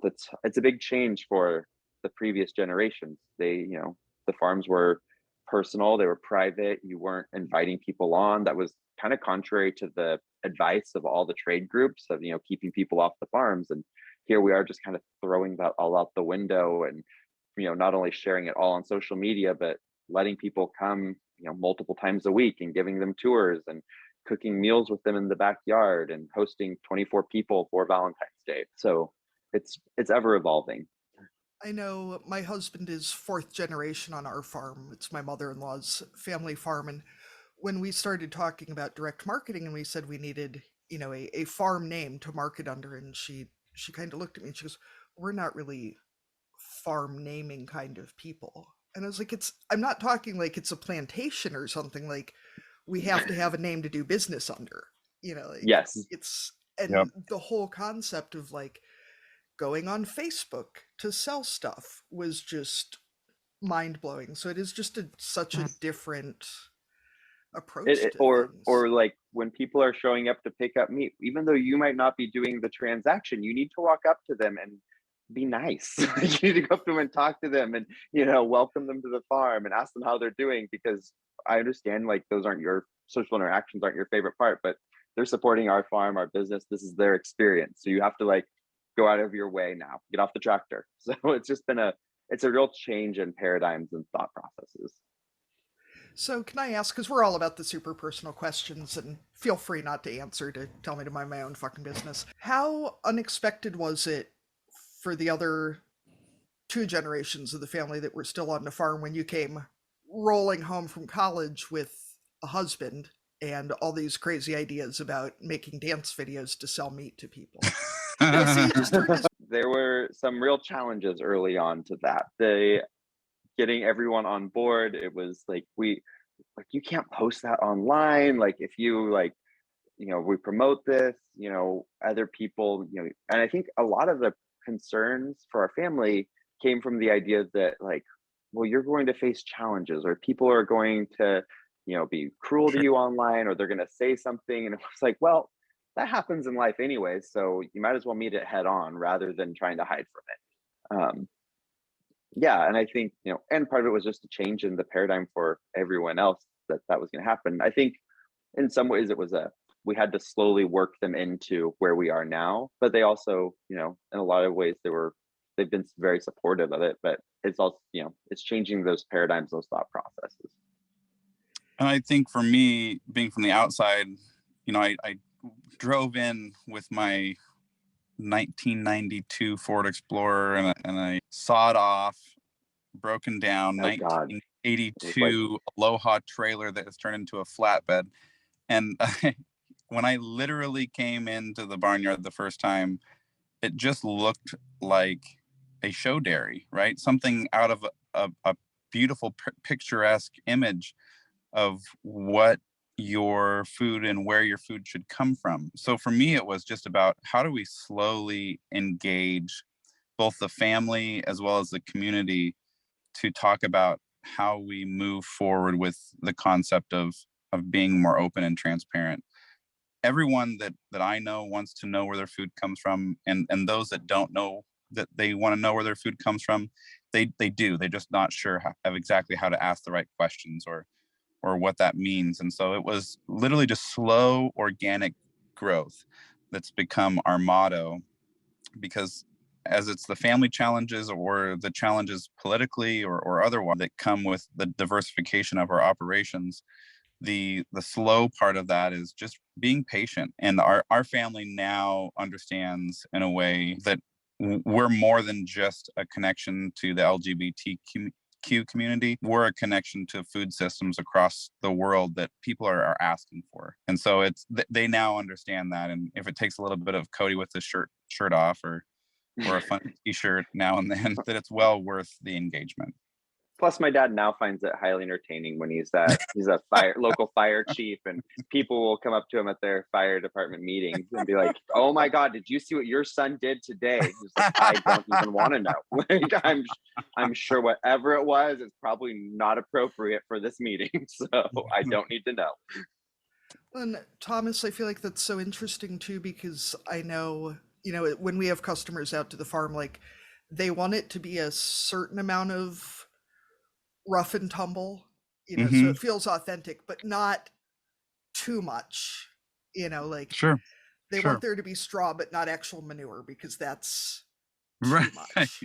it's a big change for the previous generations. The farms were personal, they were private. You weren't inviting people on. That was kind of contrary to the advice of all the trade groups of, keeping people off the farms. And here we are just kind of throwing that all out the window and, not only sharing it all on social media, but letting people come, multiple times a week and giving them tours and cooking meals with them in the backyard and hosting 24 people for Valentine's Day. So it's ever evolving. I know my husband is 4th generation on our farm. It's my mother-in-law's family farm. And when we started talking about direct marketing and we said we needed, a farm name to market under, and she kind of looked at me and she goes, we're not really farm naming kind of people. And I was like, I'm not talking like it's a plantation or something. Like, we have to have a name to do business under, like Yes. and the whole concept of like going on Facebook to sell stuff was just mind blowing. So it is just such a different approach to things. Or like when people are showing up to pick up meat, even though you might not be doing the transaction, you need to walk up to them and be nice. You need to go up to them and talk to them and, welcome them to the farm and ask them how they're doing, because I understand like those aren't your social interactions, aren't your favorite part, but they're supporting our farm, our business. This is their experience. So you have to like go out of your way now, get off the tractor. So it's just been it's a real change in paradigms and thought processes. So can I ask, because we're all about the super personal questions, and feel free not to answer, to tell me to mind my own fucking business. How unexpected was it for the other 2 generations of the family that were still on the farm when you came rolling home from college with a husband and all these crazy ideas about making dance videos to sell meat to people. So he just turned his... There were some real challenges early on to that. Getting everyone on board, it was like you can't post that online. Like if you we promote this, other people, and I think a lot of the concerns for our family came from the idea that well, you're going to face challenges, or people are going to, be cruel to you online, or they're going to say something. And it was like, well, that happens in life anyway. So you might as well meet it head on rather than trying to hide from it. Yeah. And I think, and part of it was just a change in the paradigm for everyone else that was going to happen. I think in some ways we had to slowly work them into where we are now, but they also, in a lot of ways they've been very supportive of it, but it's also, it's changing those paradigms, those thought processes. And I think for me, being from the outside, I drove in with my 1992 Ford Explorer and I sawed off, broken down 1982 Aloha trailer that has turned into a flatbed. And when I literally came into the barnyard the first time, it just looked like a show dairy, right? Something out of a beautiful picturesque image of what your food and where your food should come from. So for me, it was just about how do we slowly engage both the family as well as the community to talk about how we move forward with the concept of being more open and transparent. Everyone that I know wants to know where their food comes from, and those that don't know that they want to know where their food comes from, they do. They're just not sure of exactly how to ask the right questions or what that means. And so it was literally just slow, organic growth that's become our motto, because as it's the family challenges or the challenges politically or otherwise that come with the diversification of our operations, the slow part of that is just being patient. And our family now understands in a way that we're more than just a connection to the LGBTQ community. We're a connection to food systems across the world that people are asking for. And so they now understand that. And if it takes a little bit of Cody with his shirt off or a fun t-shirt now and then, that it's well worth the engagement. Plus, my dad now finds it highly entertaining when he's a local fire chief, and people will come up to him at their fire department meetings and be like, "Oh my God, did you see what your son did today?" He's like, "I don't even want to know." I'm sure whatever it was is probably not appropriate for this meeting, so I don't need to know. And Thomas, I feel like that's so interesting too, because I know, when we have customers out to the farm, they want it to be a certain amount of rough and tumble, so it feels authentic, but not too much, Sure. They want there to be straw, but not actual manure, because that's too right. much.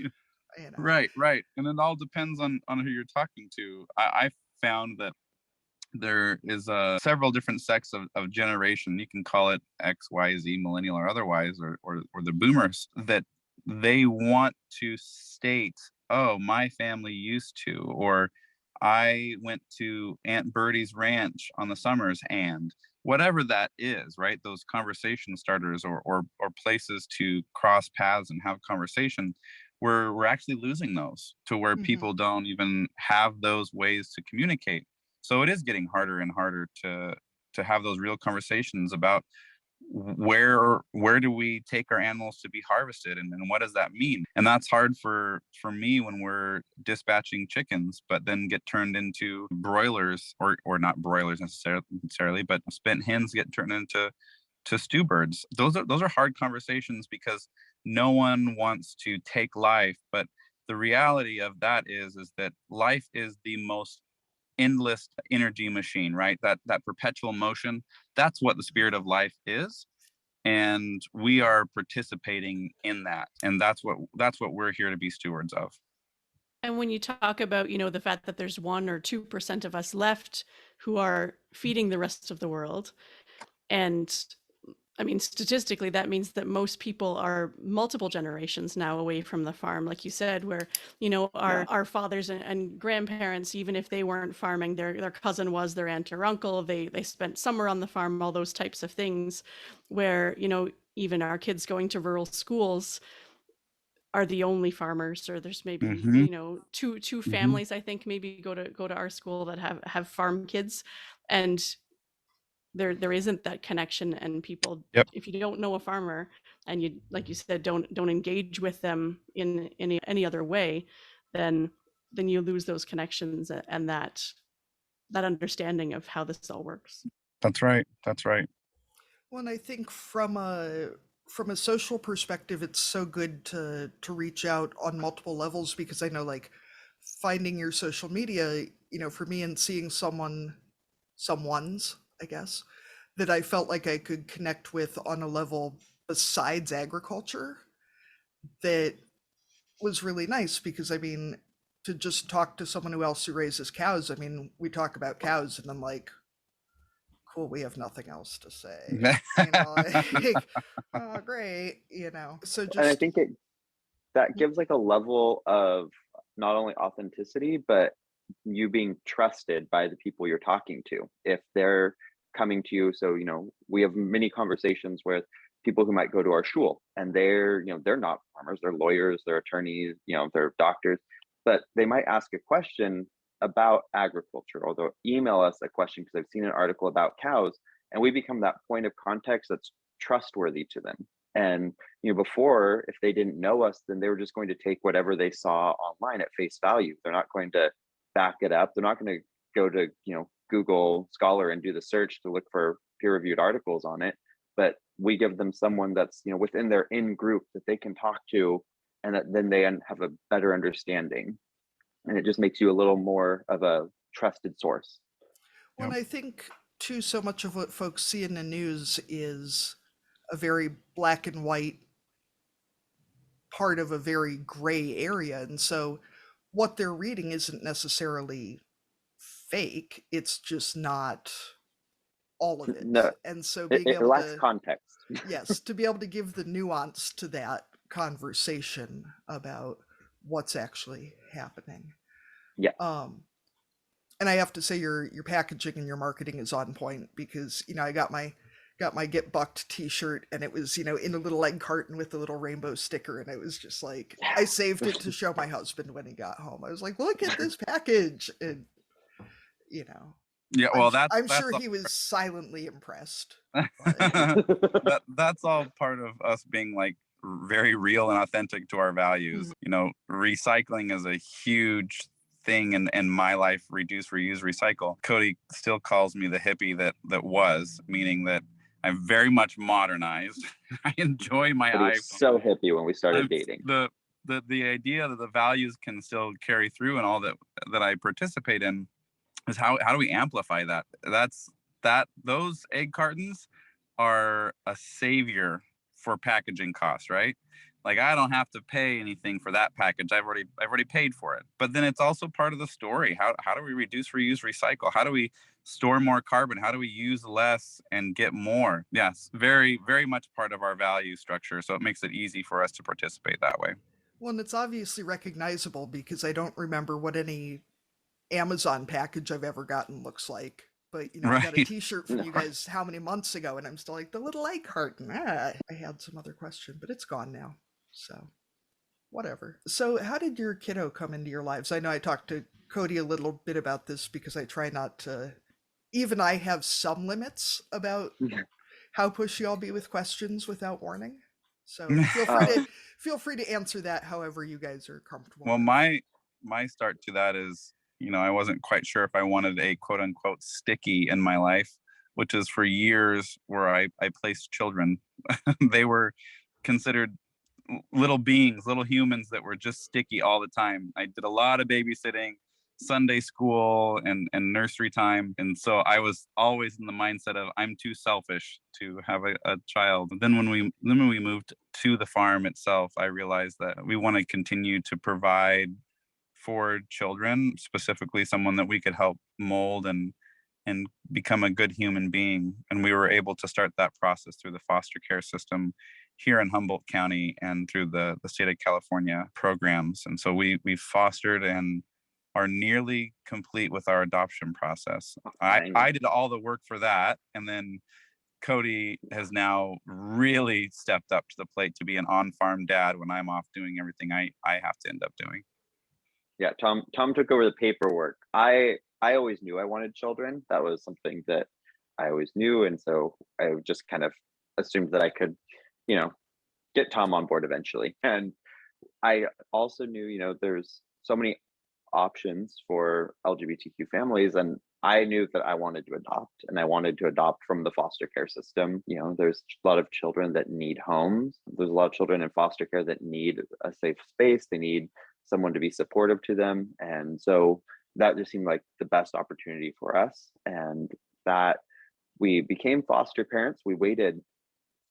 Right. And it all depends on who you're talking to. I found that there is several different sects of generation. You can call it X, Y, Z, millennial or otherwise, or the boomers, that they want to state, oh, my family used to, or I went to Aunt Bertie's ranch on the summers, and whatever that is, right? Those conversation starters or places to cross paths and have conversation, we're actually losing those to where people don't even have those ways to communicate. So it is getting harder and harder to have those real conversations about where do we take our animals to be harvested, and what does that mean? And that's hard for me when we're dispatching chickens, but then get turned into broilers, or not broilers necessarily, but spent hens get turned into stew birds. Those are hard conversations, because no one wants to take life, but the reality of that is that life is the most endless energy machine, right? That perpetual motion, that's what the spirit of life is, and we are participating in that, and that's what we're here to be stewards of. And when you talk about, the fact that there's 1 or 2% of us left who are feeding the rest of the world, and I mean, statistically, that means that most people are multiple generations now away from the farm, like you said, where, you know, our fathers and grandparents, even if they weren't farming, their cousin was, their aunt or uncle, they spent summer on the farm, all those types of things, where, you know, even our kids going to rural schools are the only farmers, or there's maybe, Mm-hmm. you know, two families, I think, maybe go to our school that have farm kids, and there isn't that connection. And people, Yep. if you don't know a farmer and you, like you said, don't engage with them in any other way, then you lose those connections and that understanding of how this all works. That's right. That's right. Well, and I think from a social perspective, it's so good to reach out on multiple levels, because I know, like, finding your social media, you know, for me, and seeing someone's, I guess, that I felt like I could connect with on a level besides agriculture, that was really nice. Because I mean, to just talk to someone who raises cows, I mean, we talk about cows and I'm like, cool, we have nothing else to say, you know, like, oh, great, you know. So And I just, think that gives like a level of not only authenticity, but you being trusted by the people you're talking to. If they're coming to you, so, you know, we have many conversations with people who might go to our shul, and they're, you know, they're not farmers, they're lawyers, they're attorneys, you know, they're doctors, but they might ask a question about agriculture, or they'll email us a question because they've seen an article about cows, and we become that point of context that's trustworthy to them. And, you know, before, if they didn't know us, then they were just going to take whatever they saw online at face value. They're not going to back it up. They're not going to go to, you know, Google Scholar and do the search to look for peer-reviewed articles on it. But we give them someone that's, you know, within their in group that they can talk to, and that then they have a better understanding. And it just makes you a little more of a trusted source. well, and I think too, so much of what folks see in the news is a very black and white part of a very gray area. And so what they're reading isn't necessarily fake, it's just not all of it. No, And so it, being it able lacks to, context. yes, to be able to give the nuance to that conversation about what's actually happening. Yeah. And I have to say, your packaging and your marketing is on point, because, you know, I got my Get Bucked t-shirt, and it was, you know, in a little egg carton with a little rainbow sticker, and it was just like, I saved it to show my husband when he got home. I was like, look at this package. And, you know, Yeah, well, that's I'm sure he was silently impressed. that's all part of us being like very real and authentic to our values. Mhm. You know, recycling is a huge thing in my life. Reduce, reuse, recycle. Cody still calls me the hippie that was, meaning that I'm very much modernized. I enjoy my But he was iPhone. so hippie when we started dating. The idea that the values can still carry through and all that I participate in is how do we amplify that? Those egg cartons are a savior for packaging costs, right? Like, I don't have to pay anything for that package. I've already paid for it. But then it's also part of the story. How do we reduce, reuse, recycle? How do we store more carbon? How do we use less and get more? Yes, very, very much part of our value structure. So it makes it easy for us to participate that way. Well, and it's obviously recognizable, because I don't remember what any Amazon package I've ever gotten looks like. But, you know, I got a Right. t-shirt from you guys how many months ago, and I'm still like, the little egg carton. I had some other question, but it's gone now. So whatever. So how did your kiddo come into your lives? I know I talked to Cody a little bit about this, because I try not to, even I have some limits about how pushy I'll be with questions without warning. So feel free to answer that however you guys are comfortable Well, with. my start to that is, you know, I wasn't quite sure if I wanted a quote unquote sticky in my life, which is for years where I placed children. They were considered little beings, little humans that were just sticky all the time. I did a lot of babysitting, Sunday school, and nursery time. And so I was always in the mindset of, I'm too selfish to have a child. Then when we moved to the farm itself, I realized that we want to continue to provide for children, specifically someone that we could help mold and and become a good human being. And we were able to start that process through the foster care system here in Humboldt County and through the state of California programs. And so we fostered and are nearly complete with our adoption process. I did all the work for that. And then Cody has now really stepped up to the plate to be an on-farm dad when I'm off doing everything I have to end up doing. Yeah, Tom took over the paperwork. I always knew I wanted children. That was something that I always knew, and so I just kind of assumed that I could, get Tom on board eventually. And I also knew, there's so many options for LGBTQ families, and I knew that I wanted to adopt, and I wanted to adopt from the foster care system. There's a lot of children that need homes. There's a lot of children in foster care that need a safe space. They need someone to be supportive to them. And so that just seemed like the best opportunity for us. And that we became foster parents. We waited,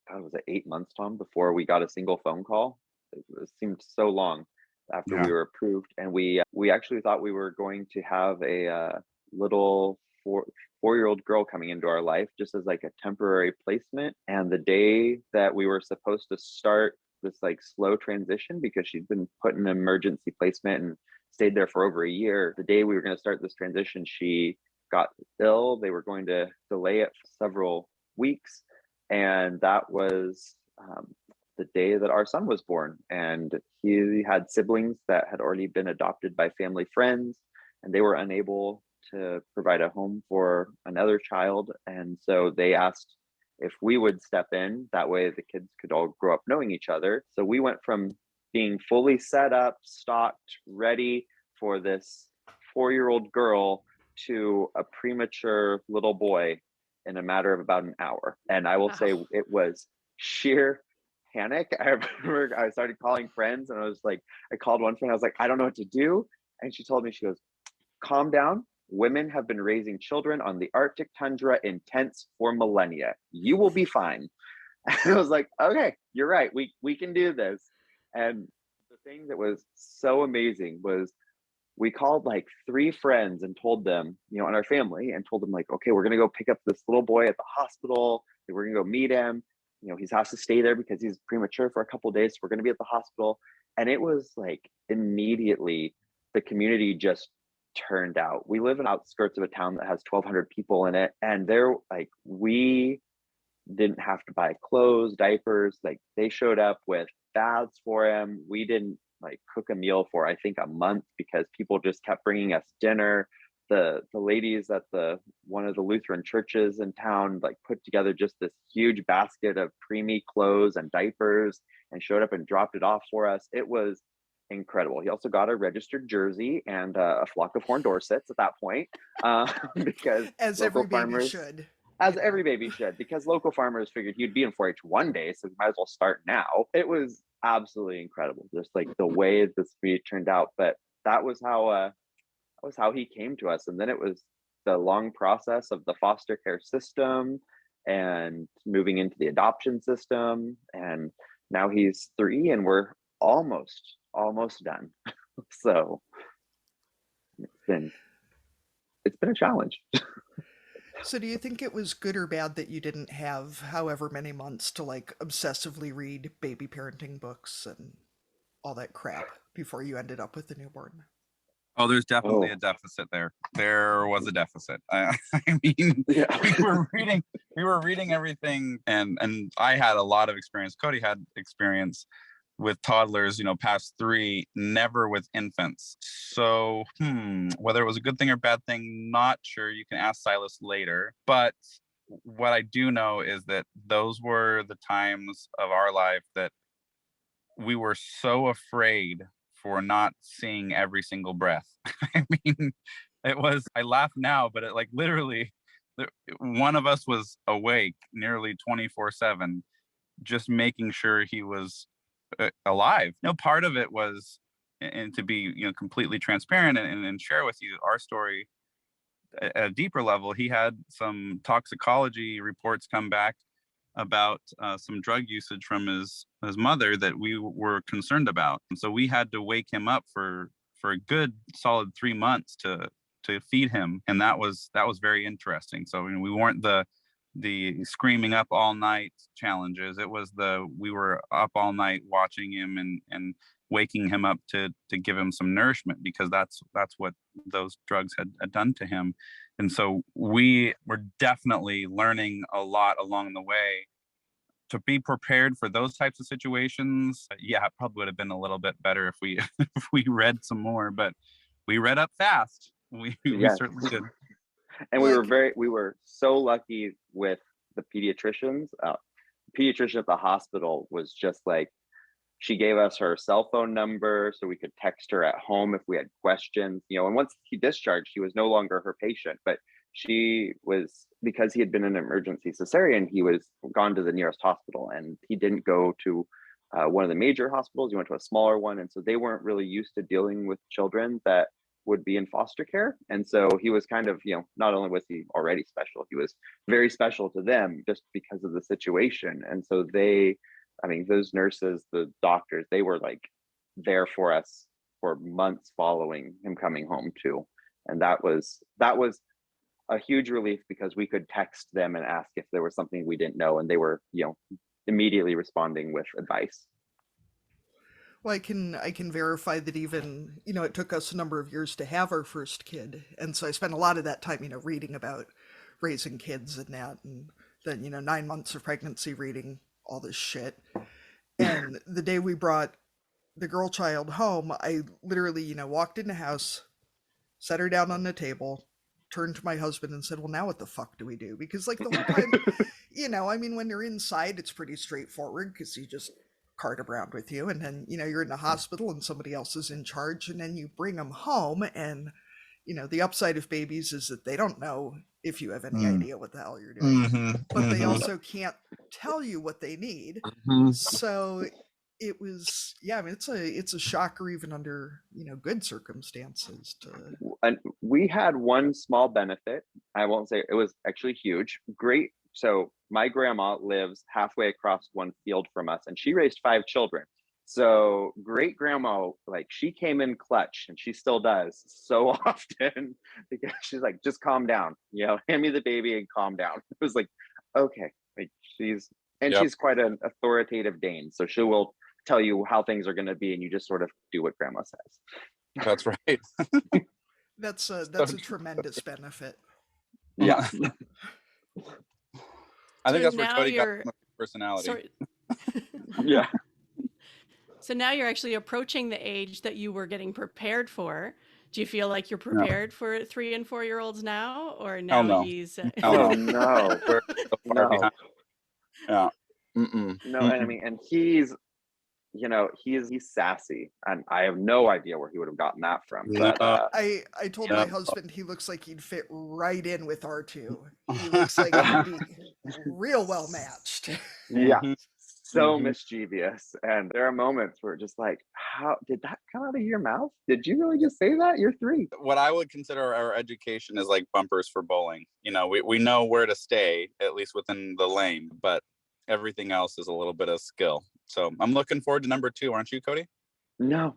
God, was it 8 months, Tom, before we got a single phone call? It seemed so long after we were approved. And we actually thought we were going to have a little four-year-old girl coming into our life just as like a temporary placement. And the day that we were supposed to start this like slow transition, because she'd been put in an emergency placement and stayed there for over a year, the day we were going to start this transition, she got ill. They were going to delay it for several weeks. And that was the day that our son was born. And he had siblings that had already been adopted by family friends, and they were unable to provide a home for another child. And so they asked if we would step in. That way the kids could all grow up knowing each other. So we went from being fully set up, stocked, ready for this 4-year-old girl to a premature little boy in a matter of about an hour. And I will say it was sheer panic. I remember I started calling friends, and I called one friend. I was like, I don't know what to do. And she told me, she goes, calm down. Women have been raising children on the Arctic tundra in tents for millennia. You will be fine. And I was like, okay, you're right. We can do this. And the thing that was so amazing was we called like 3 friends and told them, in our family, and told them like, okay, we're going to go pick up this little boy at the hospital. We're going to go meet him. He has to stay there because he's premature for a couple of days. So we're going to be at the hospital. And it was like immediately the community just turned out. We live in outskirts of a town that has 1,200 people in it. And we didn't have to buy clothes, diapers. Like they showed up with baths for him. We didn't cook a meal for, I think, a month, because people just kept bringing us dinner. The ladies at one of the Lutheran churches in town put together just this huge basket of preemie clothes and diapers and showed up and dropped it off for us. It was incredible. He also got a registered jersey and a flock of horned Dorsets at that point, because as every baby should. As every baby should, because local farmers figured he'd be in 4-H one day, so we might as well start now. It was absolutely incredible, just the way this community turned out. But that was how he came to us. And then it was the long process of the foster care system and moving into the adoption system. And now he's 3 and we're almost done. So it's been a challenge. So do you think it was good or bad that you didn't have however many months to obsessively read baby parenting books and all that crap before you ended up with the newborn? Oh, there's definitely a deficit there. There was a deficit. I mean, yeah. we were reading everything, and I had a lot of experience. Cody had experience with toddlers, past 3, never with infants. So, whether it was a good thing or bad thing, not sure. You can ask Silas later. But what I do know is that those were the times of our life that we were so afraid for not seeing every single breath. I mean, I laugh now, but it literally, one of us was awake nearly 24/7, just making sure he was alive. Part of it was, and to be completely transparent and share with you our story at a deeper level, he had some toxicology reports come back about some drug usage from his mother that we were concerned about. And so we had to wake him up for a good solid 3 months to feed him, and that was very interesting. So we weren't the screaming up all night challenges. It was we were up all night watching him and waking him up to give him some nourishment, because that's what those drugs had done to him. And so we were definitely learning a lot along the way to be prepared for those types of situations. Yeah, it probably would have been a little bit better if we if we read some more, but we read up fast. We certainly did. And we were so lucky with the pediatricians. Pediatrician at the hospital was just like, she gave us her cell phone number so we could text her at home if we had questions, and once he discharged, he was no longer her patient, but she was, because he had been an emergency cesarean, he was gone to the nearest hospital, and he didn't go to one of the major hospitals. He went to a smaller one, and so they weren't really used to dealing with children that would be in foster care. And so he was kind of, not only was he already special, he was very special to them just because of the situation. And so those nurses, the doctors, they were like there for us for months following him coming home too. And that was a huge relief, because we could text them and ask if there was something we didn't know, and they were, immediately responding with advice. Well, I can verify that even, it took us a number of years to have our first kid. And so I spent a lot of that time, reading about raising kids and that, and then, 9 months of pregnancy reading all this shit. And the day we brought the girl child home, I literally, walked in the house, set her down on the table, turned to my husband and said, well, now what the fuck do we do? Because like the whole time, when you're inside, it's pretty straightforward, because you just cart around with you, and then you're in the hospital and somebody else is in charge, and then you bring them home, and the upside of babies is that they don't know if you have any idea what the hell you're doing, but they also can't tell you what they need. So it was, it's a shocker even under good circumstances. And we had one small benefit. I won't say it was actually huge. Great. So my grandma lives halfway across one field from us, and she raised 5 children. So great grandma, like, she came in clutch, and she still does so often, because she's like, just calm down, hand me the baby and calm down. It was like, okay, like she's quite an authoritative Dane, so she will tell you how things are going to be, and you just sort of do what grandma says. That's right. That's a tremendous benefit. Yeah. I think So that's where Cody got my personality. Yeah. So now you're actually approaching the age that you were getting prepared for. Do you feel like you're prepared for 3 and 4 year olds now, or now no. he's? Oh no, We're so far behind. Yeah. No, and he's, he's sassy, and I have no idea where he would have gotten that from. But I told my husband he looks like he'd fit right in with R2. He looks like he'd be real well matched. Yeah. So mischievous, and there are moments where just like, how did that come out of your mouth? Did you really just say that? You're 3. What I would consider our education is like bumpers for bowling. We know where to stay, at least within the lane, but everything else is a little bit of skill. So I'm looking forward to number 2, aren't you, Cody? No.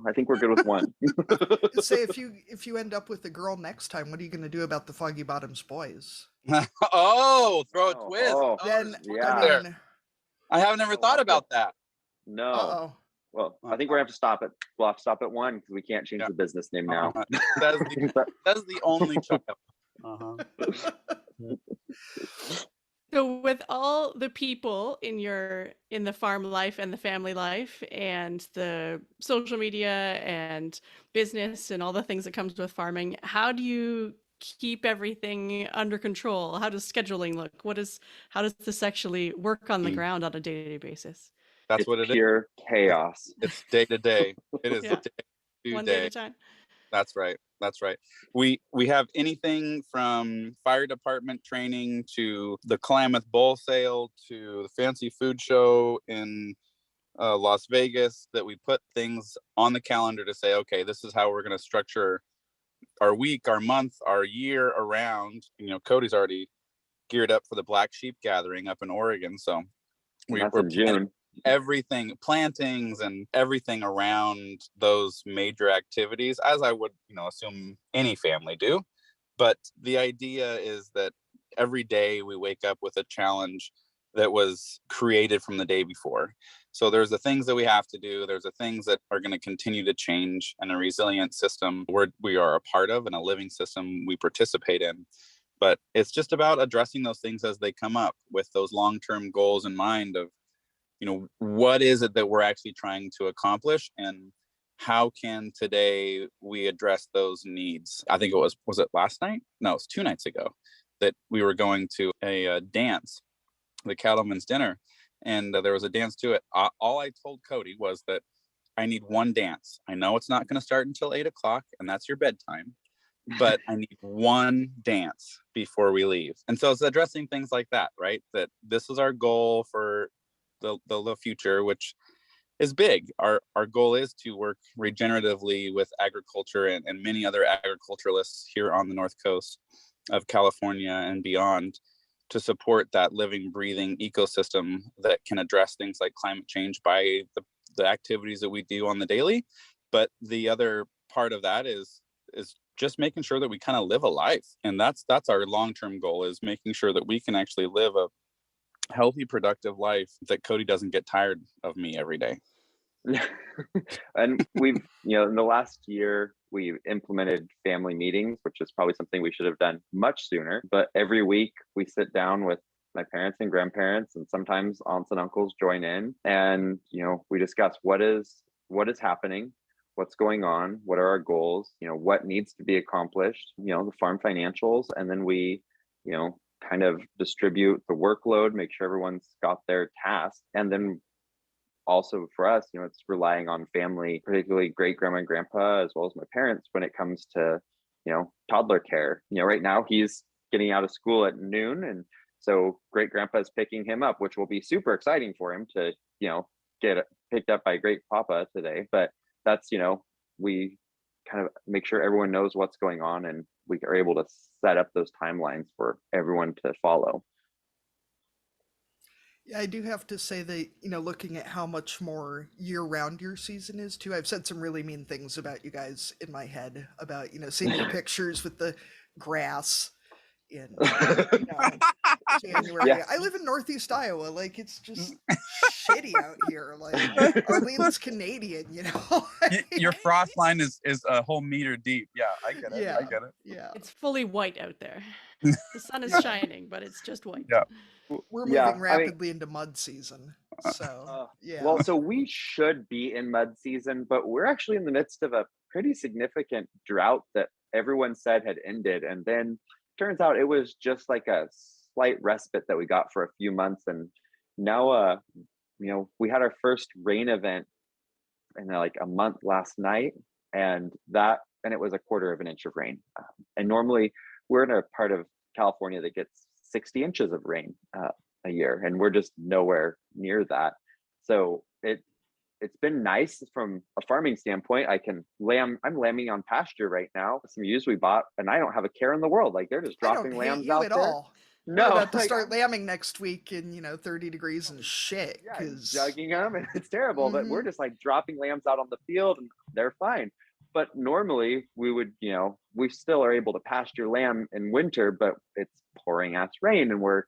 I think we're good with 1. Say if you end up with a girl next time, what are you going to do about the Foggy Bottoms boys? Throw a twist. Then yeah. I have never thought about that. No. Uh-oh. Well, I think we're gonna have to stop it. We'll have to stop at 1, because we can't change the business name now. That's the only choice. So with all the people in the farm life and the family life and the social media and business and all the things that comes with farming, how do you keep everything under control? How does scheduling look? How does this actually work on the ground on a day-to-day basis? It's what it is. Pure chaos. It's day to day. It is day to One day. day at a time. That's right. We have anything from fire department training to the Klamath Bull Sale to the fancy food show in Las Vegas, that we put things on the calendar to say, okay, this is how we're going to structure our week, our month, our year around. Cody's already geared up for the Black Sheep gathering up in Oregon, so we're in June. everything, plantings and everything around those major activities, as I would, assume any family do. But the idea is that every day we wake up with a challenge that was created from the day before. So there's the things that we have to do. There's the things that are going to continue to change, and a resilient system we are a part of, and a living system we participate in. But it's just about addressing those things as they come up with those long-term goals in mind of, what is it that we're actually trying to accomplish, and how can today we address those needs? I think was it last night? No, it was 2 nights ago that we were going to a dance, the Cattleman's Dinner, and there was a dance to it. All I told Cody was that I need one dance. I know it's not going to start until 8 o'clock, and that's your bedtime, but I need one dance before we leave. And so it's addressing things like that, right? That this is our goal for the future, which is big. Our goal is to work regeneratively with agriculture and many other agriculturalists here on the North Coast of California and beyond, to support that living, breathing ecosystem that can address things like climate change by the activities that we do on the daily. But the other part of that is just making sure that we kind of live a life. And that's our long-term goal, is making sure that we can actually live a healthy, productive life, that Cody doesn't get tired of me every day. And we've, in the last year, we've implemented family meetings, which is probably something we should have done much sooner. But every week we sit down with my parents and grandparents, and sometimes aunts and uncles join in, and we discuss what is happening, what's going on, what are our goals, what needs to be accomplished, the farm financials, and then we kind of distribute the workload, make sure everyone's got their task. And then also for us, it's relying on family, particularly great grandma and grandpa, as well as my parents, when it comes to, toddler care. Right now he's getting out of school at noon. And so great grandpa is picking him up, which will be super exciting for him to, get picked up by great papa today. But that's, we kind of make sure everyone knows what's going on, and we are able to set up those timelines for everyone to follow. Yeah, I do have to say that, looking at how much more year-round your season is too, I've said some really mean things about you guys in my head about, seeing your pictures with the grass in, January. Yeah. I live in Northeast Iowa. Like, it's just shitty out here. Like, Arlene's Canadian, Your frost line is a whole meter deep. Yeah, I get it. Yeah. I get it. Yeah. It's fully white out there. The sun is shining, but it's just white. Yeah. We're moving rapidly into mud season. So, yeah. Well, so we should be in mud season, but we're actually in the midst of a pretty significant drought that everyone said had ended. And then turns out it was just like a slight respite that we got for a few months. And now, we had our first rain event in like a month last night, and it was a 1/4 of an inch of rain. And normally we're in a part of California that gets 60 inches of rain a year, and we're just nowhere near that. So it's been nice from a farming standpoint. I'm lambing on pasture right now. Some ewes we bought, and I don't have a care in the world. Like, they're just dropping lambs you out at there. All. No, we're about to start lambing next week in 30 degrees and shit. Yeah, jugging them, and it's terrible. But we're just like dropping lambs out on the field, and they're fine. But normally we would, we still are able to pasture lamb in winter, but it's pouring ass rain, and we're,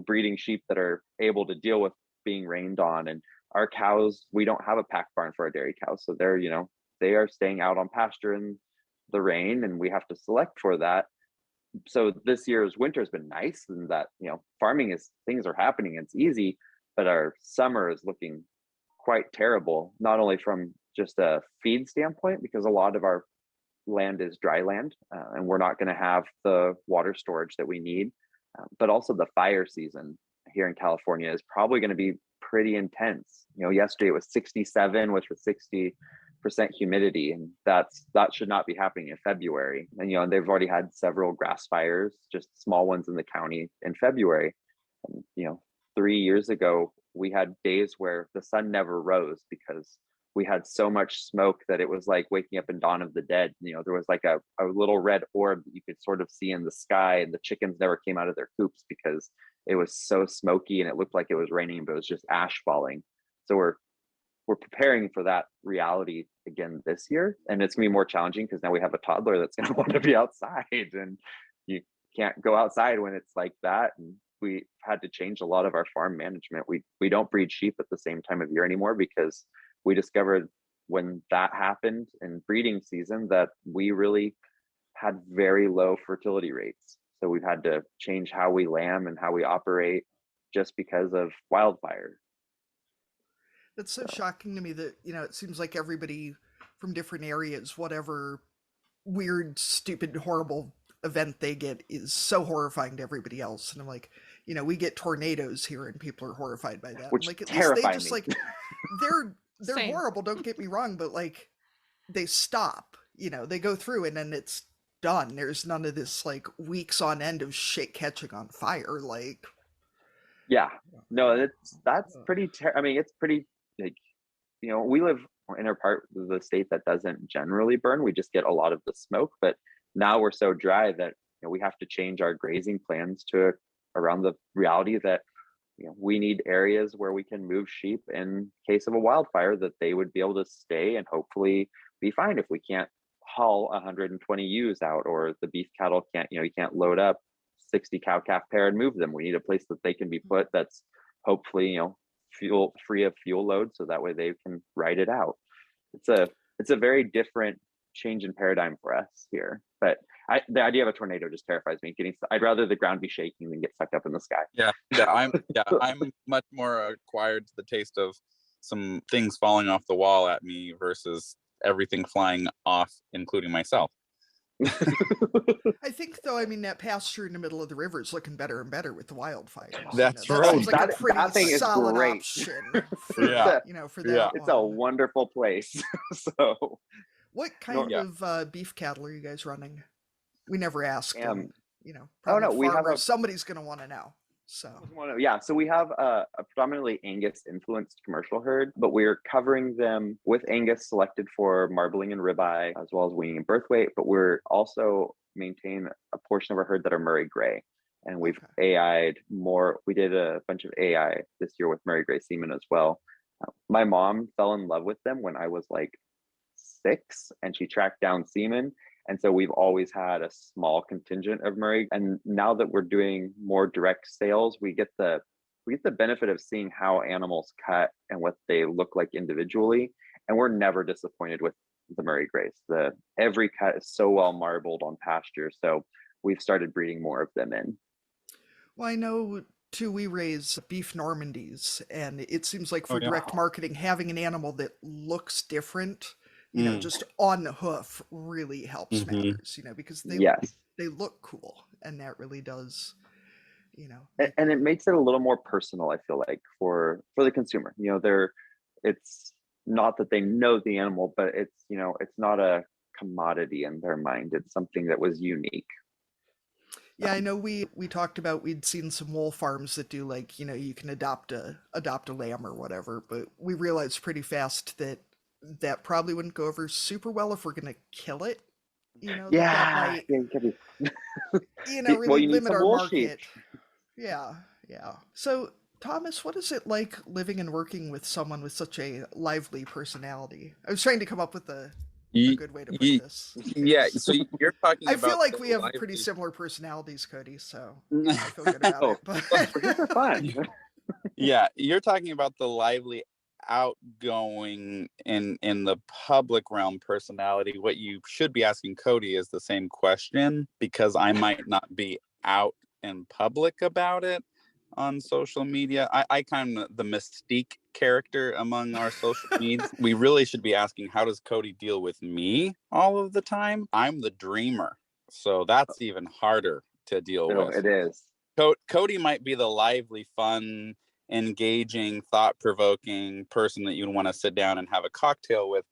breeding sheep that are able to deal with being rained on. And our cows, we don't have a pack barn for our dairy cows. So they're, they are staying out on pasture in the rain, and we have to select for that. So this year's winter has been nice, and that, things are happening. It's easy, but our summer is looking quite terrible, not only from just a feed standpoint, because a lot of our land is dry land, and we're not going to have the water storage that we need, but also the fire season here in California is probably going to be pretty intense. Yesterday it was 67, which was 60% humidity, and that should not be happening in February. And and they've already had several grass fires, just small ones in the county in February. And, 3 years ago we had days where the sun never rose because we had so much smoke that it was like waking up in Dawn of the Dead. There was like a little red orb that you could sort of see in the sky, and the chickens never came out of their coops because it was so smoky, and it looked like it was raining, but it was just ash falling. So we're preparing for that reality again this year, and it's gonna be more challenging because now we have a toddler that's gonna want to be outside, and you can't go outside when it's like that. And we had to change a lot of our farm management. We don't breed sheep at the same time of year anymore because we discovered when that happened in breeding season that we really had very low fertility rates. So we've had to change how we lamb and how we operate just because of wildfire. That's so shocking to me that, it seems like everybody from different areas, whatever weird, stupid, horrible event they get is so horrifying to everybody else. And I'm like, we get tornadoes here and people are horrified by that. I'm Which like, at least they terrify just me. like, they're Same. horrible, don't get me wrong, but like they stop, they go through and then it's done. There's none of this like weeks on end of shit catching on fire. Like, Yeah, no, that's pretty. I mean, it's pretty like, we live in a part of the state that doesn't generally burn. We just get a lot of the smoke, but now we're so dry that we have to change our grazing plans to around the reality that we need areas where we can move sheep in case of a wildfire, that they would be able to stay and hopefully be fine. If we can't haul 120 ewes out, or the beef cattle can't, you can't load up 60 cow calf pair and move them. We need a place that they can be put that's hopefully fuel free of fuel load, so that way they can ride it out. It's a very different change in paradigm for us here. But the idea of a tornado just terrifies me. I'd rather the ground be shaking than get sucked up in the sky. I'm much more acquired to the taste of some things falling off the wall at me versus everything flying off, including myself. I think though, that pasture in the middle of the river is looking better and better with the wildfires. That's that right. seems like a pretty that thing is solid great. option for, for that Yeah. It's a one. wonderful place. So What kind of beef cattle are you guys running? We never asked. And, probably we have somebody's going to want to know. So so we have a predominantly Angus influenced commercial herd, but we're covering them with Angus selected for marbling and ribeye, as well as weaning and birth weight. But we're also maintain a portion of our herd that are Murray Grey, and we've AI'd more. We did a bunch of AI this year with Murray Grey semen as well. My mom fell in love with them when I was like 6, and she tracked down semen. And so we've always had a small contingent of Murray. And now that we're doing more direct sales, we get the benefit of seeing how animals cut and what they look like individually. And we're never disappointed with the Murray Greys. Every cut is so well marbled on pasture. So we've started breeding more of them in. Well, I know too, we raise beef Normandies, and it seems like for direct marketing, having an animal that looks different, just on the hoof really helps matters, because they look cool, and that really does, and it makes it a little more personal, I feel like, for the consumer. It's not that they know the animal, but it's not a commodity in their mind. It's something that was unique. Yeah, I know we talked about, we'd seen some wool farms that do like, you can adopt a lamb or whatever, but we realized pretty fast that probably wouldn't go over super well if we're going to kill it. That might, really limit our market. Yeah. So, Thomas, what is it like living and working with someone with such a lively personality? I was trying to come up with a good way to put this. Yeah, so you're talking about... I feel like we have pretty similar personalities, Cody, so I feel good about it. But they're fun. Yeah, you're talking about the lively, outgoing in the public realm personality. What you should be asking Cody is the same question, because I might not be out in public about it on social media. I kind of the mystique character among our social needs. We really should be asking, how does Cody deal with me all of the time? I'm the dreamer, so that's even harder to deal with. It is. Cody might be the lively, fun, engaging, thought-provoking person that you'd want to sit down and have a cocktail with.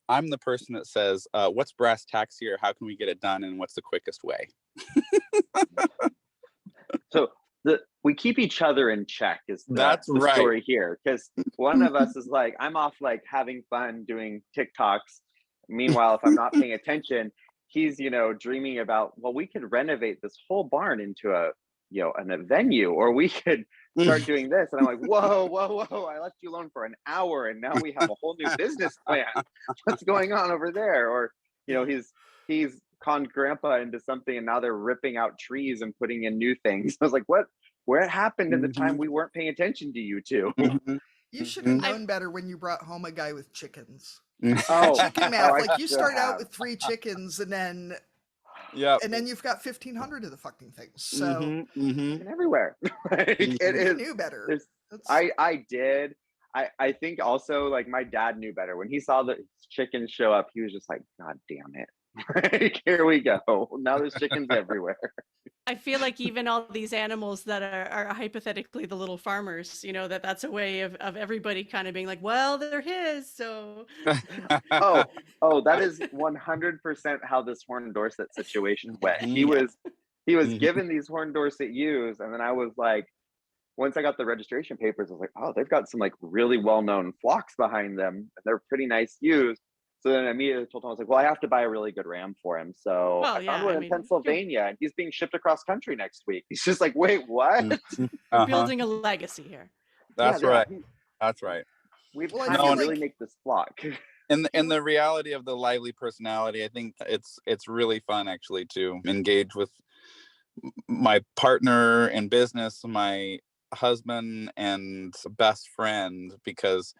I'm the person that says, what's brass tacks here? How can we get it done? And what's the quickest way? So we keep each other in check is the right. Story here. Because one of us is like, I'm off like having fun doing TikToks. Meanwhile, if I'm not paying attention, he's, dreaming about, well, we could renovate this whole barn into a venue, or we could start doing this. And I'm like, whoa, whoa, whoa, I left you alone for an hour and now we have a whole new business plan. What's going on over there? Or, he's conned grandpa into something and now they're ripping out trees and putting in new things. I was like, where it happened in the time we weren't paying attention to you two? You should have known better when you brought home a guy with chickens. Oh, Chicken math, I like you should start out have. with 3 chickens and then you've got 1,500 of the fucking things. So And everywhere. It is. you knew better. I did. I think also like my dad knew better. When he saw the chickens show up, he was just like, God damn it. Here we go. Now there's chickens everywhere. I feel like even all these animals that are hypothetically the little farmers, that's a way of everybody kind of being like, well, they're his, so. That is 100% how this Horn Dorset situation went. He was given these Horn Dorset ewes, and then I was like, once I got the registration papers, I was like, oh, they've got some like really well-known flocks behind them, and they're pretty nice ewes. So then I immediately told him, I was like, well, I have to buy a really good ram for him. So I found one in Pennsylvania, and he's being shipped across country next week. He's just like, wait, what? You're building a legacy here. That's right. That's right. We've had to really make this flock. And the reality of the lively personality, I think it's really fun actually to engage with my partner in business, my husband and best friend, because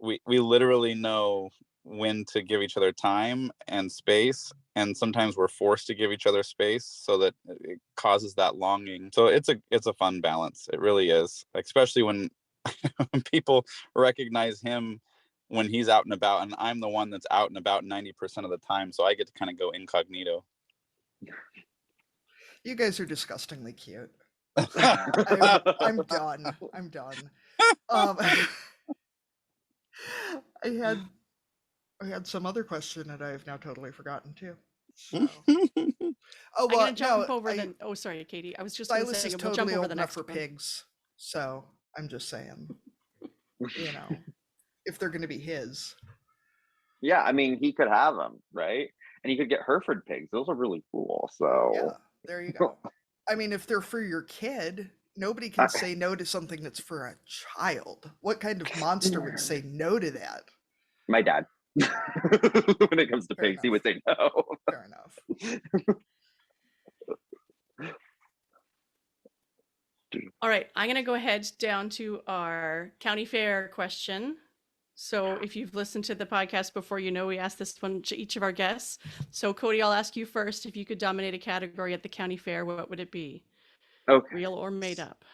we literally know when to give each other time and space, and sometimes we're forced to give each other space so that it causes that longing. So it's a fun balance. It really is, especially when people recognize him when he's out and about, and I'm the one that's out and about 90% of the time, so I get to kind of go incognito. You guys are disgustingly cute. I'm done. I had some other question that I have now totally forgotten too. So. I'm gonna jump over the. Oh, sorry, Katie. I was just going to say we'll jump over the next for pigs. So I'm just saying, if they're going to be his. Yeah, I mean, he could have them, right? And he could get Hereford pigs. Those are really cool. So yeah, there you go. I mean, if they're for your kid, nobody can say no to something that's for a child. What kind of monster would say no to that? My dad. When it comes to pigs, he would say no. Fair enough. All right, I'm going to go ahead down to our county fair question. So if you've listened to the podcast before, we asked this one to each of our guests. So Cody, I'll ask you first. If you could dominate a category at the county fair, what would it be? Okay. Real or made up?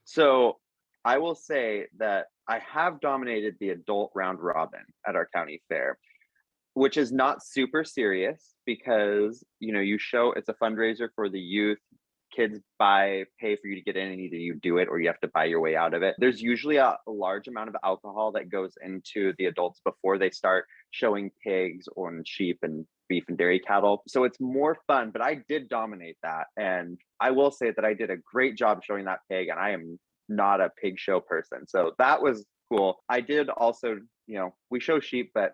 So I will say that I have dominated the adult round robin at our county fair, which is not super serious because, you show it's a fundraiser for the youth. Kids pay for you to get in, and either you do it or you have to buy your way out of it. There's usually a large amount of alcohol that goes into the adults before they start showing pigs or sheep and beef and dairy cattle. So it's more fun, but I did dominate that. And I will say that I did a great job showing that pig, and I am not a pig show person. So that was cool. I did also, we show sheep, but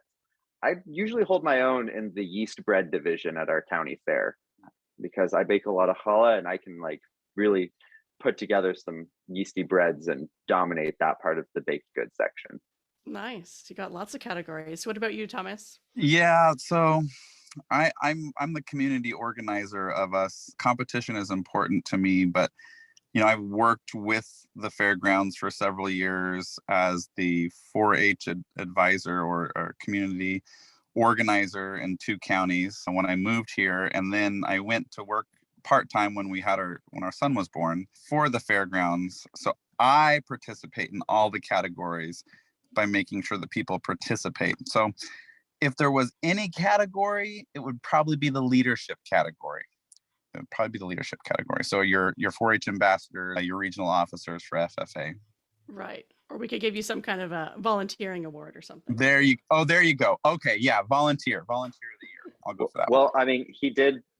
I usually hold my own in the yeast bread division at our county fair, because I bake a lot of challah and I can really put together some yeasty breads and dominate that part of the baked goods section. Nice. You got lots of categories. What about you, Thomas? Yeah, so I'm the community organizer of us. Competition is important to me, but I've worked with the fairgrounds for several years as the 4-H advisor or community organizer in 2 counties when I moved here, and then I went to work part-time when our son was born for the fairgrounds. So I participate in all the categories by making sure that people participate. So if there was any category, it would probably be the leadership category. So your 4-H ambassador, your regional officers for FFA. Right. Or we could give you some kind of a volunteering award or something. There you go. Okay, yeah, volunteer of the year. I'll go for that. Well, I mean,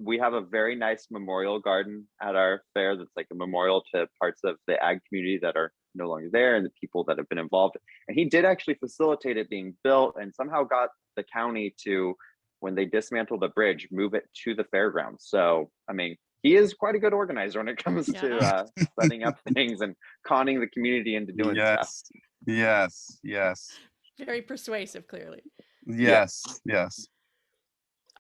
we have a very nice memorial garden at our fair that's like a memorial to parts of the ag community that are no longer there and the people that have been involved. And he did actually facilitate it being built and somehow got the county to, when they dismantled the bridge, move it to the fairgrounds. So, I mean, he is quite a good organizer when it comes Yeah. to setting up things and conning the community into doing stuff. Yes. Very persuasive, clearly. Yes.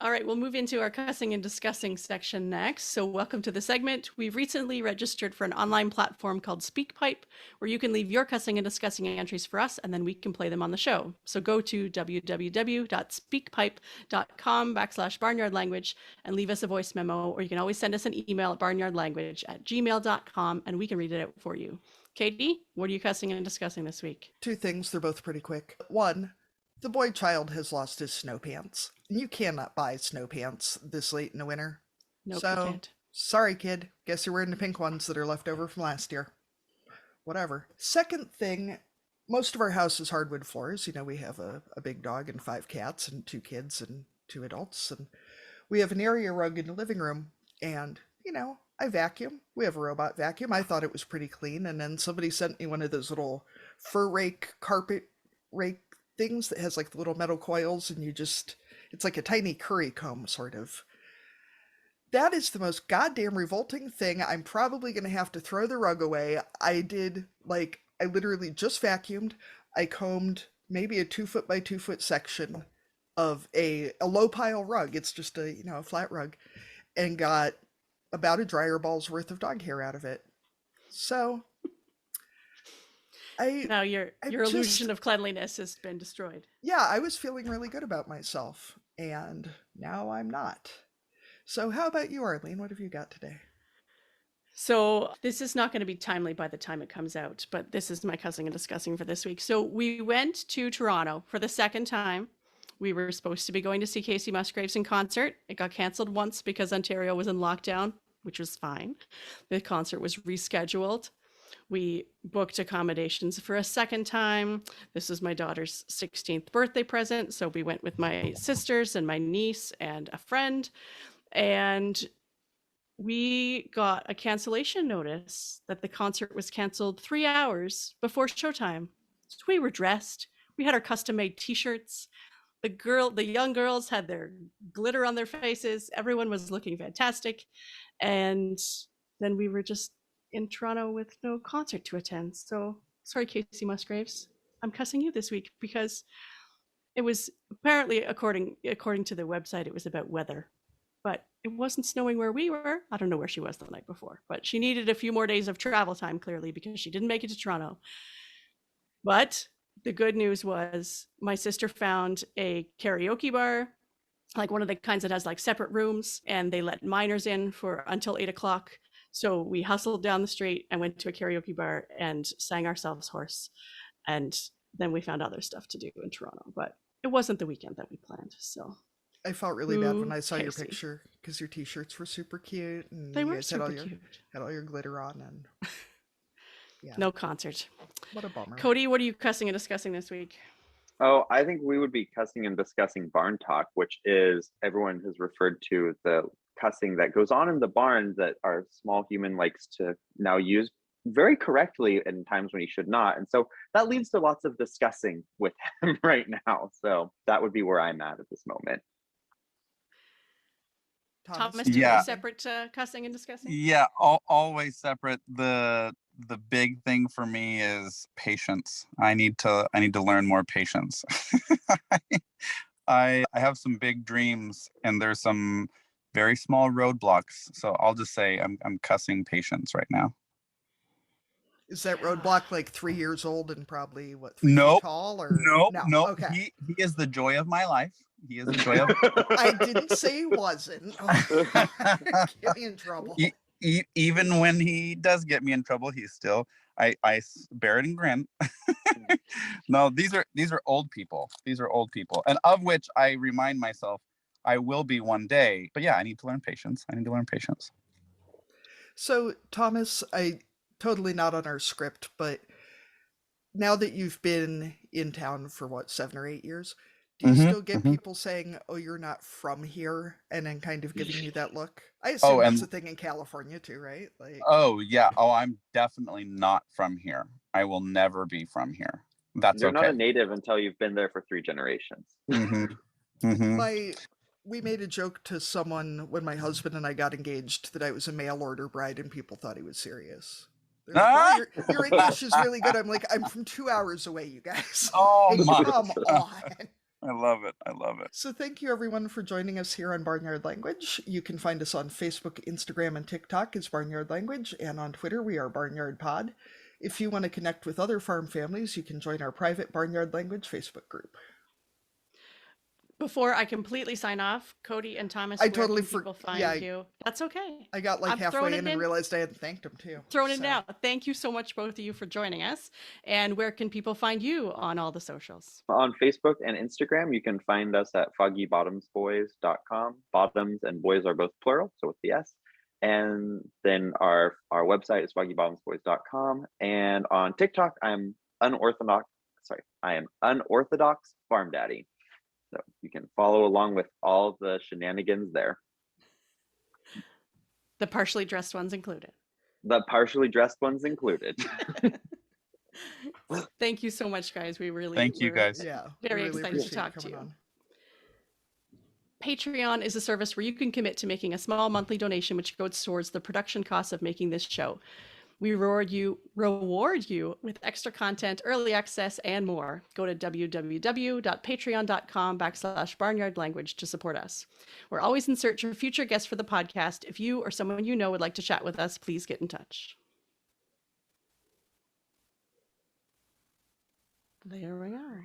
All right, we'll move into our cussing and discussing section next. So welcome to the segment. We've recently registered for an online platform called SpeakPipe, where you can leave your cussing and discussing entries for us, and then we can play them on the show. So go to www.speakpipe.com/barnyardlanguage and leave us a voice memo, or you can always send us an email at barnyardlanguage@gmail.com, and we can read it out for you. Katie, what are you cussing and discussing this week? Two things, they're both pretty quick. One, the boy child has lost his snow pants. You cannot buy snow pants this late in the winter. Nope, So, you can't. sorry, kid. Guess you're wearing the pink ones that are left over from last year. Whatever. Second thing, most of our house is hardwood floors. You know, we have a big dog and 5 cats and 2 kids and 2 adults. And we have an area rug in the living room. And, you know, I vacuum. We have a robot vacuum. I thought it was pretty clean. And then somebody sent me one of those little fur rake, carpet rake things that has like the little metal coils, and it's like a tiny curry comb, sort of. That is the most goddamn revolting thing. I'm probably going to have to throw the rug away. I literally just vacuumed. I combed maybe a 2-foot by 2-foot section of a low pile rug. It's just a flat rug, and got about a dryer ball's worth of dog hair out of it. So Now your illusion of cleanliness has been destroyed. Yeah, I was feeling really good about myself, and now I'm not. So how about you, Arlene? What have you got today? So this is not going to be timely by the time it comes out, but this is my cussing and discussing for this week. So we went to Toronto for the second time. We were supposed to be going to see Casey Musgraves in concert. It got canceled once because Ontario was in lockdown, which was fine. The concert was rescheduled. We booked accommodations for a second time. This was my daughter's 16th birthday present. So we went with my sisters and my niece and a friend. And we got a cancellation notice that the concert was canceled 3 hours before showtime. So we were dressed. We had our custom-made t-shirts. The young girls had their glitter on their faces. Everyone was looking fantastic. And then we were just in Toronto with no concert to attend. So sorry, Casey Musgraves. I'm cussing you this week because it was apparently, according to the website, it was about weather. But it wasn't snowing where we were. I don't know where she was the night before, but she needed a few more days of travel time, clearly, because she didn't make it to Toronto. But the good news was my sister found a karaoke bar, like one of the kinds that has like separate rooms, and they let minors in for until 8:00. So we hustled down the street and went to a karaoke bar and sang ourselves hoarse. And then we found other stuff to do in Toronto, but it wasn't the weekend that we planned. So I felt really bad when I saw your Casey. picture, because your t-shirts were super cute, and They you were guys super cute. had all your glitter on, and yeah, No concert. what a bummer. Cody, what are you cussing and discussing this week? Oh, I think we would be cussing and discussing barn talk, which is everyone has referred to the cussing that goes on in the barn that our small human likes to now use very correctly in times when he should not. And so that leads to lots of discussing with him right now. So that would be where I'm at this moment. Thomas, do you have separate cussing and discussing? Yeah, always separate. The big thing for me is patience. I need to learn more patience. I have some big dreams, and there's some very small roadblocks. So I'll just say I'm cussing patience right now. Is that roadblock like 3 years old and probably 3 Nope. feet tall? Or No. Okay. He is the joy of my life. He is the joy of. I didn't say he wasn't. Oh, get me in trouble. Even when he does get me in trouble, he's still I bear it and grin. No, these are old people. These are old people, and of which I remind myself I will be one day. But yeah, I need to learn patience. So, Thomas, I totally not on our script, but now that you've been in town for 7 or 8 years, do you still get people saying, "Oh, you're not from here," and then kind of giving you that look? I assume that's a thing in California too, right? Like, oh yeah, I'm definitely not from here. I will never be from here. That's You're okay. not a native until you've been there for 3 generations. my We made a joke to someone when my husband and I got engaged that I was a mail order bride, and people thought he was serious. They're like, "Wow, your English is really good." I'm like, "I'm from 2 hours away, you guys." Oh Like, my! come on. I love it. I love it. So thank you everyone for joining us here on Barnyard Language. You can find us on Facebook, Instagram, and TikTok as Barnyard Language, and on Twitter we are Barnyard Pod. If you want to connect with other farm families, you can join our private Barnyard Language Facebook group. Before I completely sign off, Cody and Thomas, I where totally can people find yeah, you? That's okay. I got like I'm halfway throwing in it and in. realized I hadn't thanked him too. Throwing it out. Thank you so much, both of you, for joining us. And where can people find you on all the socials? On Facebook and Instagram, you can find us at foggybottomsboys.com. Bottoms and boys are both plural, so with the S. And then our website is foggybottomsboys.com. And on TikTok, I am unorthodox farm daddy. So you can follow along with all the shenanigans there. The partially dressed ones included. The partially dressed ones included. Thank you so much, guys. We really Thank you, guys. Yeah, very really excited to appreciate talk to coming you. on. Patreon is a service where you can commit to making a small monthly donation, which goes towards the production costs of making this show. We reward you with extra content, early access, and more. Go to www.patreon.com/barnyardlanguage to support us. We're always in search of future guests for the podcast. If you or someone you know would like to chat with us, please get in touch. There we are.